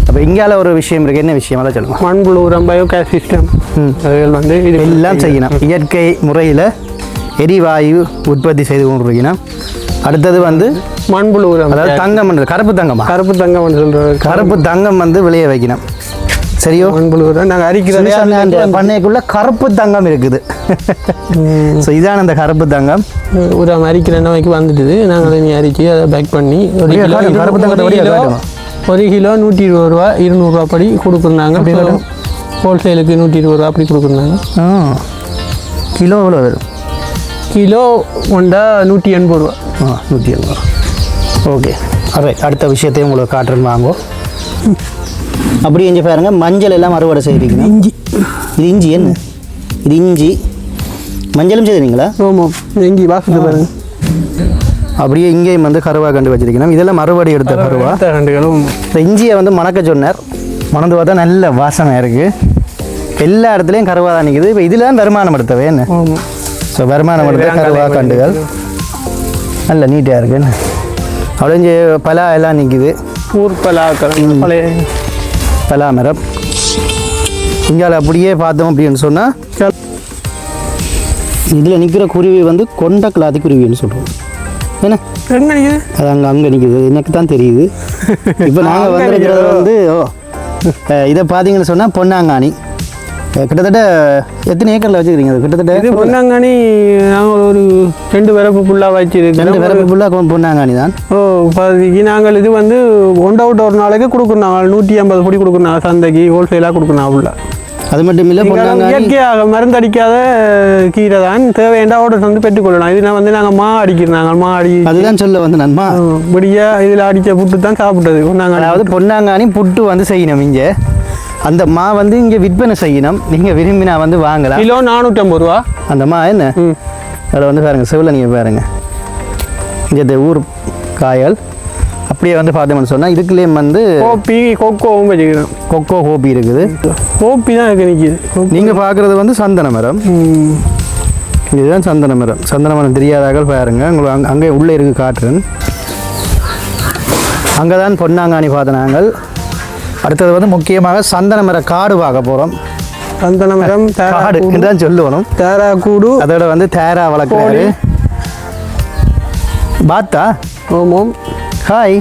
அப்போ இங்கால ஒரு விஷயம் இருக்குது, என்ன விஷயம் அதை சொல்லுங்கள். மண்புழு உரம் பயோகேஸ் சிஸ்டம் அதுகள் வந்து இது எல்லாம் செய்யணும். இயற்கை முறையில் எரிவாயு உற்பத்தி செய்து கொண்டிருக்கணும். அடுத்தது வந்து மண்புழு உரம், அதாவது தங்கம், கருப்பு தங்கமா, கருப்பு தங்கம் சொல்கிறது. கருப்பு தங்கம் வந்து விளைய வைக்கணும். சரியோ? மண்புழு உரம் நாங்கள் அரிக்கிறது பண்ணைக்குள்ள கருப்பு தங்கம் இருக்குது. ஸோ இதான் அந்த கருப்பு தங்கம். உரம் அரிக்கிற நோய்க்கு வந்துட்டுது. நாங்கள் அதை அரிச்சு அதை பேக் பண்ணி ஒரு கருப்பு தங்கத்தை 1 கிலோ 120 ரூபா 200 ரூபா படி கொடுக்குறாங்க. ஹோல்சேலுக்கு 120 ரூபா அப்படி கொடுக்குறாங்க. கிலோ எவ்வளோ வரும்? கிலோ ஒன்றா 180 ரூபா. 180 ரூபா. Okay, right. அடுத்த விஷயத்தையும் உங்களுக்கு காட்டுறேன் வாங்கோ. அப்படி இஞ்சி பாருங்க, மஞ்சள் எல்லாம் அறுவடை செய்கிறீங்க. இஞ்சி, இது இஞ்சி என்ன? இது இஞ்சி மஞ்சளும் செய்கிறீங்களா? ஆமாம், இஞ்சி வாசத்து பாருங்க. அப்படியே இங்கேயும் வந்து கருவா கண்டு வச்சிருக்கணும். இதெல்லாம் மறுபடி எடுத்த கருவா கண்டுகளும். இந்த இஞ்சியை வந்து மணக்க சொன்னார். மணந்து பார்த்தா நல்ல வாசனை இருக்குது. எல்லா இடத்துலையும் கருவா தான் நிற்குது. இப்போ இதில் வருமானம் எடுத்தவே என்ன? ஸோ வருமானம் எடுத்த கருவா கண்டுகள் நல்ல நீட்டாக இருக்குன்னு அப்படியே பலா எல்லாம் நிற்குது. ஊர் பலாக்கள், பழைய பலா மரம். இங்கால அப்படியே பார்த்தோம் அப்படின்னு சொன்னால் இதில் நிற்கிற குருவி வந்து கொண்ட கிளாதி குருவின்னு சொல்கிறோம். என்ன எங்கே நிற்குது? அது அங்கே நிற்குது, எனக்கு தான் தெரியுது. இப்போ நாங்கள் வந்துருக்கிறது வந்து இதை பார்த்தீங்கன்னு சொன்னால் பொன்னாங்கானி. கிட்டத்தட்ட எத்தனை ஏக்கரில் வச்சுக்கிறீங்க? அது கிட்டத்தட்ட இது பொன்னாங்கானி. நாங்கள் ஒரு 2 வரப்பு ஃபுல்லாக வச்சுருக்கோம். 2 வரப்பு ஃபுல்லாக பொன்னாங்கானி தான். இப்போதைக்கு நாங்கள் இது வந்து ஒன் அவுட் ஒரு நாளைக்கு கொடுக்குறோம். 150 பொடி கொடுக்குறோம். சந்தைக்கு ஹோல்சேலாக கொடுக்குறோம். அவ்வளோ அது மட்டும் இல்லை, பொன்னாங்கானி இயற்கையாக மருந்தடிக்காத கீரை தான். தேவையான ஆர்டர் வந்து பெற்றுக்கொள்ளலாம். இது வந்து நாங்கள் மா அடிக்கிறாங்க. மா அடி அதுதான் சொல்ல வந்து நன்மா இப்படியா இதில் அடித்த புட்டு தான் சாப்பிட்டது பொன்னாங்கானி. அதாவது பொன்னாங்கானி புட்டு வந்து செய்யணும். இங்கே அந்த மா வந்து இங்கே விற்பனை செய்யணும். நீங்கள் விரும்பினா வந்து வாங்கலாம். கிலோ 450 ரூபா அந்த மா. என்ன அதில் வந்து பாருங்கள், செவில் நீங்கள் பாருங்கள். இங்கே ஊர் காயல் அப்படியே வந்து பார்த்தோம்னு சொன்னால் இதுக்குள்ளேயும் வந்து கோப்பி கொக்கோவும் வச்சுக்கிறோம். கொக்கோ கோப்பி இருக்குது. கோப்பி தான் இருக்கு நிற்கிது. நீங்கள் பார்க்குறது வந்து சந்தன மரம். இதுதான் சந்தன மரம். சந்தன மரம் தெரியாதார்கள் பாருங்க. உங்களுக்கு அங்கே உள்ளே இருக்கு காட்டுறேன். அங்கே தான் பொன்னாங்கானி பார்த்த நாங்கள். அடுத்தது வந்து முக்கியமாக சந்தன மர காடு பார்க்க போகிறோம். சந்தன மரம் காடு தான் சொல்லணும். தேரா கூடு, அதோட வந்து தேரா வளர்க்குறாரு. பாத்தா ஓமம். ஹாய்,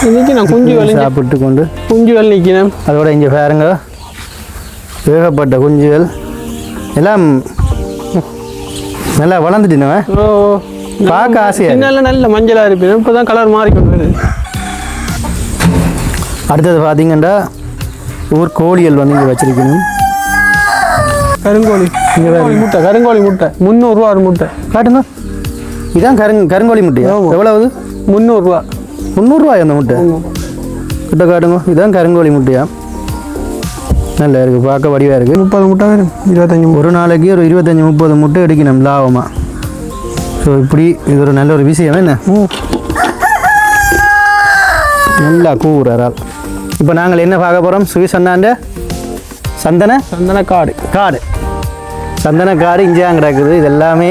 இன்னைக்கு நான் குஞ்சுகள் சாப்பிட்டு கொண்டு குஞ்சுகள் நிற்கிறேன். அதோட இங்கே பாருங்க, வேகப்பட்ட குஞ்சுகள் எல்லாம் நல்லா வளர்ந்துட்டுனவன். பார்க்க ஆசையாக நல்ல மஞ்சளாக இருப்பேன். இப்போ தான் கலர் மாறிக்கொண்டு வருது. அடுத்தது பார்த்தீங்கன்னா ஊர் கோழிகள் வந்து இங்கே வச்சிருக்கணும். கருங்கோழி முட்டை, கருங்கோழி முட்டை 300 ரூபா ஒரு முட்டை. காட்டுங்க, இதான் கருங்கோழி முட்டையா? எவ்வளவு? 300 ரூபா. 300 ரூபாய் அந்த முட்டை கிட்ட காட்டுங்க. இதுதான் கருங்கோழி முட்டையா? நல்லா இருக்குது, பார்க்க வடிவாக இருக்குது. 30 முட்டை வரும். 25 ஒரு நாளைக்கு ஒரு 25-30 முட்டை எடுக்கணும் லாபமாக. ஸோ இப்படி இது ஒரு நல்ல ஒரு விஷயம். என்ன நல்லா கூறாரால். இப்போ நாங்கள் என்ன பார்க்க போகிறோம்? சுவிஸ் அண்ணாண்ட சந்தன காடு. சந்தன காடு இங்கே கிடக்குது. இது எல்லாமே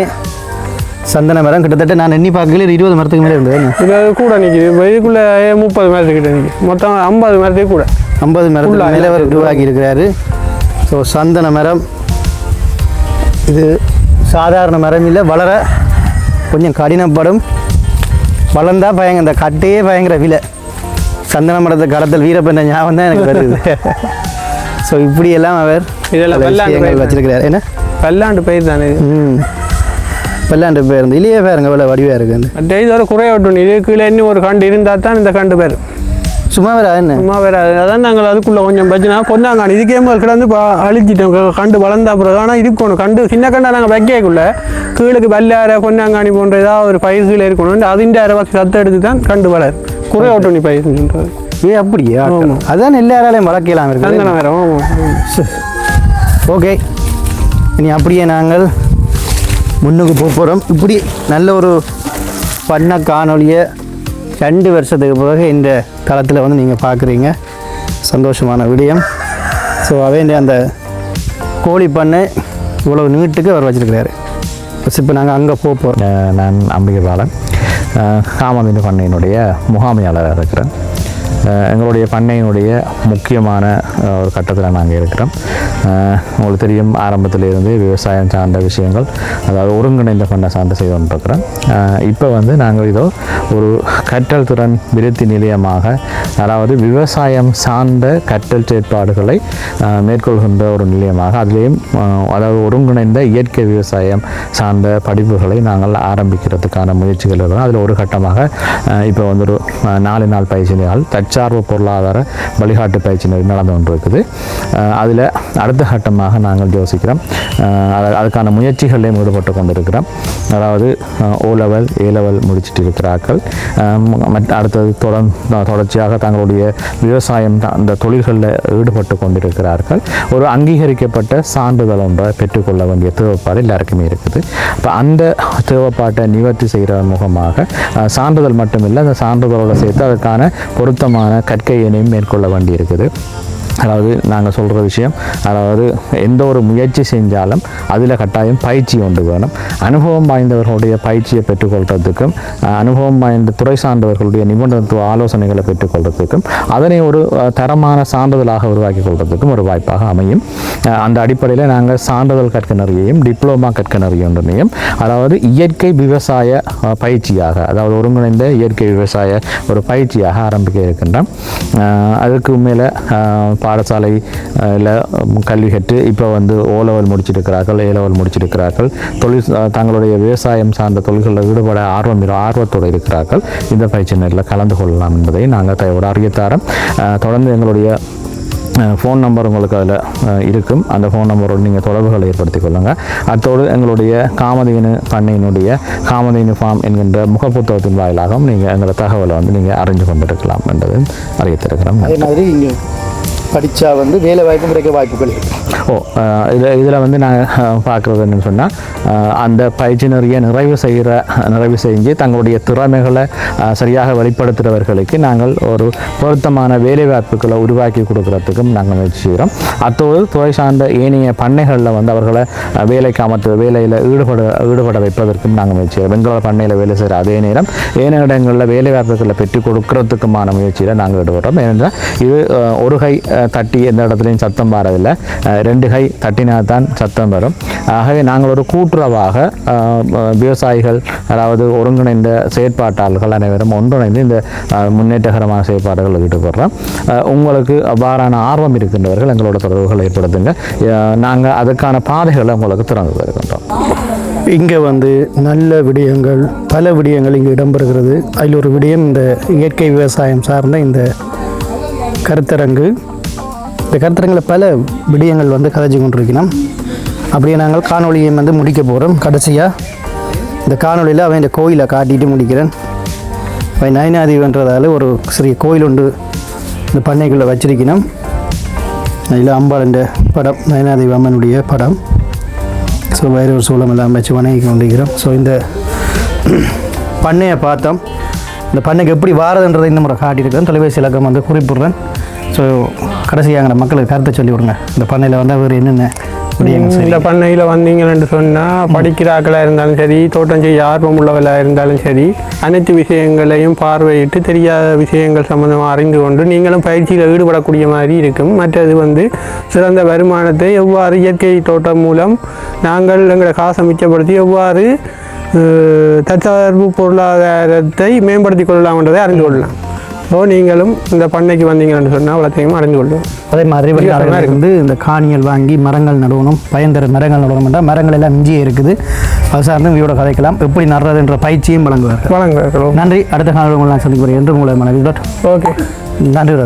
சந்தன மரம். கிட்டத்தட்ட நான் எண்ணி பார்க்கல 20 மரத்துக்கு மேலே இருந்தது. இது கூட நிற்கிது. இதுக்குள்ளே 30 மரத்துக்கிட்ட நிற்கிது. மொத்தம் 50 மரத்துக்கு கூட 50 மரத்துக்கு மேலே அவர் உருவாக்கி இருக்கிறாரு. ஸோ சந்தன மரம் இது சாதாரண மரம் இல்லை, வளர கொஞ்சம் கடினப்படும். வளர்ந்தால் இந்த கட்டையே பயங்கர விலை. சந்தன மரத்தை கடத்தல் வீரப்பண்ண ஞாபகம் தான் எனக்கு வருது. ஸோ இப்படியெல்லாம் அவர் இதெல்லாம் வச்சிருக்கிறார். என்ன பல்லாண்டு பயிர் தானே இது? பல்லாண்டு பேர் இருந்து இல்லையே பாருங்க, இவ்வளோ வடிவாக இருக்குது. இதோட குறையட்டும். இது கீழே இன்னும் ஒரு கண்டு இருந்தால் தான் இந்த கண்டு பேர். சும்மா வேற என்ன சும்மா வேற. அதான் நாங்கள் அதுக்குள்ளே கொஞ்சம் பிரச்சனை பொன்னாங்கானி இதுக்கே கிடந்து அழிச்சிட்டோம். கண்டு வளர்ந்தா அப்புறம். ஆனால் இருக்கணும் கண்டு சின்ன கண்டா நாங்கள் வைக்கக்குள்ள கீழுக்கு பல்லார பொன்னாங்கானி போன்ற ஏதாவது ஒரு பயிர் கீழே இருக்கணும். அதிண்ட அரைவாசி சத்தை எடுத்து தான் கண்டு வளர் குறையட்டும். நீ பயிர் அப்படியே அதான் எல்லாராலையும் வளர்க்கலாம் இருக்கு வேற. ஓகே, இனி அப்படியே நாங்கள் முன்னுக்கு போகிறோம். இப்படி நல்ல ஒரு பண்ண காணொலியை 2 வருஷத்துக்கு பிறகு இந்த தளத்தில் வந்து நீங்கள் பார்க்குறீங்க. சந்தோஷமான விடயம். ஸோ அதே அந்த கோழி பண்ணை இவ்வளோ நீட்டுக்கு அவர் வச்சுருக்கிறாரு. இப்போ நாங்கள் அங்கே போகிறோம். நான் அம்பிகை பாலன். காமதேனு பண்ணையினுடைய முகாமையாளராக இருக்கிறேன். எங்களுடைய பண்ணையினுடைய முக்கியமான ஒரு கட்டத்தில் நாங்கள் இருக்கிறோம். உங்களுக்கு தெரியும், ஆரம்பத்திலிருந்து விவசாயம் சார்ந்த விஷயங்கள், அதாவது ஒருங்கிணைந்த பண்ணை சார்ந்து செய்து கொண்டிருக்கிறோம். இப்போ நாங்கள் இதோ ஒரு கற்றல் திறன் விருத்தி நிலையமாக, அதாவது விவசாயம் சார்ந்த கற்றல் செயற்பாடுகளை மேற்கொள்கின்ற ஒரு நிலையமாக, அதிலேயும் அதாவது ஒருங்கிணைந்த இயற்கை விவசாயம் சார்ந்த படிப்புகளை நாங்கள் ஆரம்பிக்கிறதுக்கான முயற்சிகள் இருக்கிறோம். அதில் ஒரு கட்டமாக இப்போ ஒரு 4 நாள் பயிற்சி நிலைகள் தற்சார்பு பொருளாதார வழிகாட்டு பயிற்சி நிலை நடந்து கொண்டிருக்குது. அதில் அடுத்த கட்டமாக நாங்கள் யோசிக்கிறோம், அதுக்கான முயற்சிகளிலையும் ஈடுபட்டு கொண்டிருக்கிறோம். அதாவது O-level A-level முடிச்சுட்டு இருக்கிறார்கள். அடுத்தது தொடர்ச்சியாக தங்களுடைய விவசாயம் அந்த தொழில்களில் ஈடுபட்டு கொண்டிருக்கிறார்கள். ஒரு அங்கீகரிக்கப்பட்ட சான்றிதழ் ஒன்றை பெற்றுக்கொள்ள வேண்டிய தேவைப்பாடு எல்லாருக்குமே இருக்குது. இப்போ அந்த தேவைப்பாட்டை நிவர்த்தி செய்கிற முகமாக சான்றிதழ் மட்டுமில்லை, அந்த சான்றிதழோடு சேர்த்து அதற்கான பொருத்தமான கற்கையினையும் மேற்கொள்ள வேண்டி இருக்குது. அதாவது நாங்கள் சொல்கிற விஷயம், அதாவது எந்த ஒரு முயற்சி செஞ்சாலும் அதில் கட்டாயம் பயிற்சி ஒன்று வேணும். அனுபவம் வாய்ந்தவர்களுடைய பயிற்சியை பெற்றுக்கொள்கிறதுக்கும், அனுபவம் வாய்ந்த துறை சார்ந்தவர்களுடைய நிபுணத்துவ ஆலோசனைகளை பெற்றுக்கொள்கிறதுக்கும், அதனை ஒரு தரமான சான்றிதழாக உருவாக்கி கொள்வதற்கும் ஒரு வாய்ப்பாக அமையும். அந்த அடிப்படையில் நாங்கள் சான்றிதழ் கற்கனறியையும் டிப்ளமா கற்கனறியொன்றையும், அதாவது இயற்கை விவசாய பயிற்சியாக, அதாவது ஒருங்கிணைந்த இயற்கை விவசாய ஒரு பயிற்சியாக ஆரம்பிக்க இருக்கின்றோம். அதுக்கு மேலே பாடசாலையில் கல்வி கற்று இப்போ O-level முடிச்சிருக்கிறார்கள், A-level முடிச்சிருக்கிறார்கள். தங்களுடைய விவசாயம் சார்ந்த தொழில்களில் ஈடுபட ஆர்வத்தோடு இருக்கிறார்கள். இந்த பயிற்சி நேரில் கலந்து கொள்ளலாம் என்பதை நாங்கள் தயவோடு அறியத்தாரோம். தொடர்ந்து எங்களுடைய ஃபோன் நம்பர் உங்களுக்கு அதில் இருக்கும். அந்த ஃபோன் நம்பரோடு நீங்கள் தொடர்புகளை ஏற்படுத்திக் கொள்ளுங்கள். அத்தோடு எங்களுடைய காமதேனு பண்ணையினுடைய காமதேனு ஃபார்ம் என்கின்ற முகப்புத்தகத்தின் வாயிலாகவும் நீங்கள் எங்களை தகவலை நீங்கள் அறிஞ்சு கொண்டிருக்கலாம் என்பதை அறிவித்திருக்கிறோம். அதே மாதிரி இங்கே படித்தா வேலை வாய்ப்பு கிடைக்க வாய்ப்புகள் இதில் நாங்கள் பார்க்குறது என்னன்னு சொன்னால், அந்த பயிற்சி நிறைவு செஞ்சு தங்களுடைய திறமைகளை சரியாக வெளிப்படுத்துகிறவர்களுக்கு நாங்கள் ஒரு பொருத்தமான வேலை வாய்ப்புகளை உருவாக்கி கொடுக்கறதுக்கும் நாங்கள் முயற்சி செய்கிறோம். அத்தோடு துறை சார்ந்த ஏனைய பண்ணைகளில் அவர்களை வேலைக்கு வேலையில் ஈடுபட வைப்பதற்கும் நாங்கள் முயற்சி செய்கிறோம். எங்களோட பண்ணையில் வேலை செய்கிற அதே நேரம் ஏனைய இடங்களில் வேலை வாய்ப்புகளை பெற்றுக் கொடுக்கறதுக்குமான முயற்சியில் நாங்கள் ஈடுபடுறோம். ஏனென்றால் இது ஒரு கை தட்டி எந்த இடத்துலையும் சத்தம் வரதில்லை, 2 கை தட்டினா தான் சத்தம் வரும். ஆகவே நாங்கள் ஒரு கூட்டுறவாக விவசாயிகள், அதாவது ஒருங்கிணைந்த செயற்பாட்டாளர்கள் அனைவரும் ஒன்றிணைந்து இந்த முன்னேற்றகரமான செயற்பாடுகளில் ஈடுபடுறோம். உங்களுக்கு அவ்வாறான ஆர்வம் இருக்கின்றவர்கள் எங்களோட தொடர்புகளை ஏற்படுத்துங்க. நாங்கள் அதுக்கான பாதைகளை உங்களுக்கு திறந்து தருகின்றோம். இங்கே நல்ல விடயங்கள், பல விடயங்கள் இங்கே இடம்பெறுகிறது. அதில் ஒரு விடயம் இந்த இயற்கை விவசாயம் சார்ந்த இந்த கருத்தரங்கு. இந்த கருத்தரங்கில் பல விடயங்கள் கதைச்சு கொண்டிருக்கணும். அப்படியே நாங்கள் காணொலியை முடிக்க போகிறோம். கடைசியாக இந்த காணொலியில் அவன் இந்த கோயிலை காட்டிட்டு முடிக்கிறேன். அவன் நயனாதீவுன்றதால ஒரு சிறிய கோயில் ஒன்று இந்த பண்ணைக்குள்ளே வச்சிருக்கணும். அதில் அம்பாள் படம், நயனாதீவு அம்மனுடைய படம். ஸோ வேறு ஒரு சூழம் எல்லாம் வச்சு வணங்கி கொண்டிருக்கிறோம். ஸோ இந்த பண்ணையை பார்த்தோம். இந்த பண்ணைக்கு எப்படி வாரதுன்றதை இந்த முறை காட்டியிருக்கிறேன். தொலைபேசி இலக்கம் குறிப்பிட்றேன். ஸோ கடைசியாக மக்களுக்கு கருத்தை சொல்லி விடுங்க. இந்த பண்ணையில் வேறு என்னென்ன இந்த பண்ணையில் வந்தீங்கன்னு சொன்னால், படிக்கிறாக்களாக இருந்தாலும் சரி, தோட்டம் செய்ய ஆர்வம் உள்ளவர்களாக இருந்தாலும் சரி, அனைத்து விஷயங்களையும் பார்வையிட்டு தெரியாத விஷயங்கள் சம்மந்தமாக அறிந்து கொண்டு நீங்களும் பயிற்சியில் ஈடுபடக்கூடிய மாதிரி இருக்கும். மற்றது சிறந்த வருமானத்தை எவ்வாறு இயற்கை தோட்டம் மூலம் நாங்கள் எங்களை காசை மிச்சப்படுத்தி எவ்வாறு தற்சார்பு பொருளாதாரத்தை மேம்படுத்தி கொள்ளலாம்ன்றதை அறிந்து கொள்ளலாம். ஸோ நீங்களும் இந்த பண்ணைக்கு வந்தீங்கன்னு சொன்னால் அவ்வளோத்தையும் அறிந்து கொள்ளும். அதே மாதிரி இந்த காணிகள் வாங்கி மரங்கள் நடணும், பயன் தர மரங்கள் நடணும்னா மரங்கள் எல்லாம் மிஞ்சியே இருக்குது. அது சார்ந்து இவரோட கதைக்கலாம், எப்படி நடுறதுன்ற பயிற்சியும் வழங்குவார்கள். நன்றி. அடுத்த காலம் உங்களை நான் சந்திக்கிறேன் என்று உங்களை மனதில். ஓகே, நன்றி.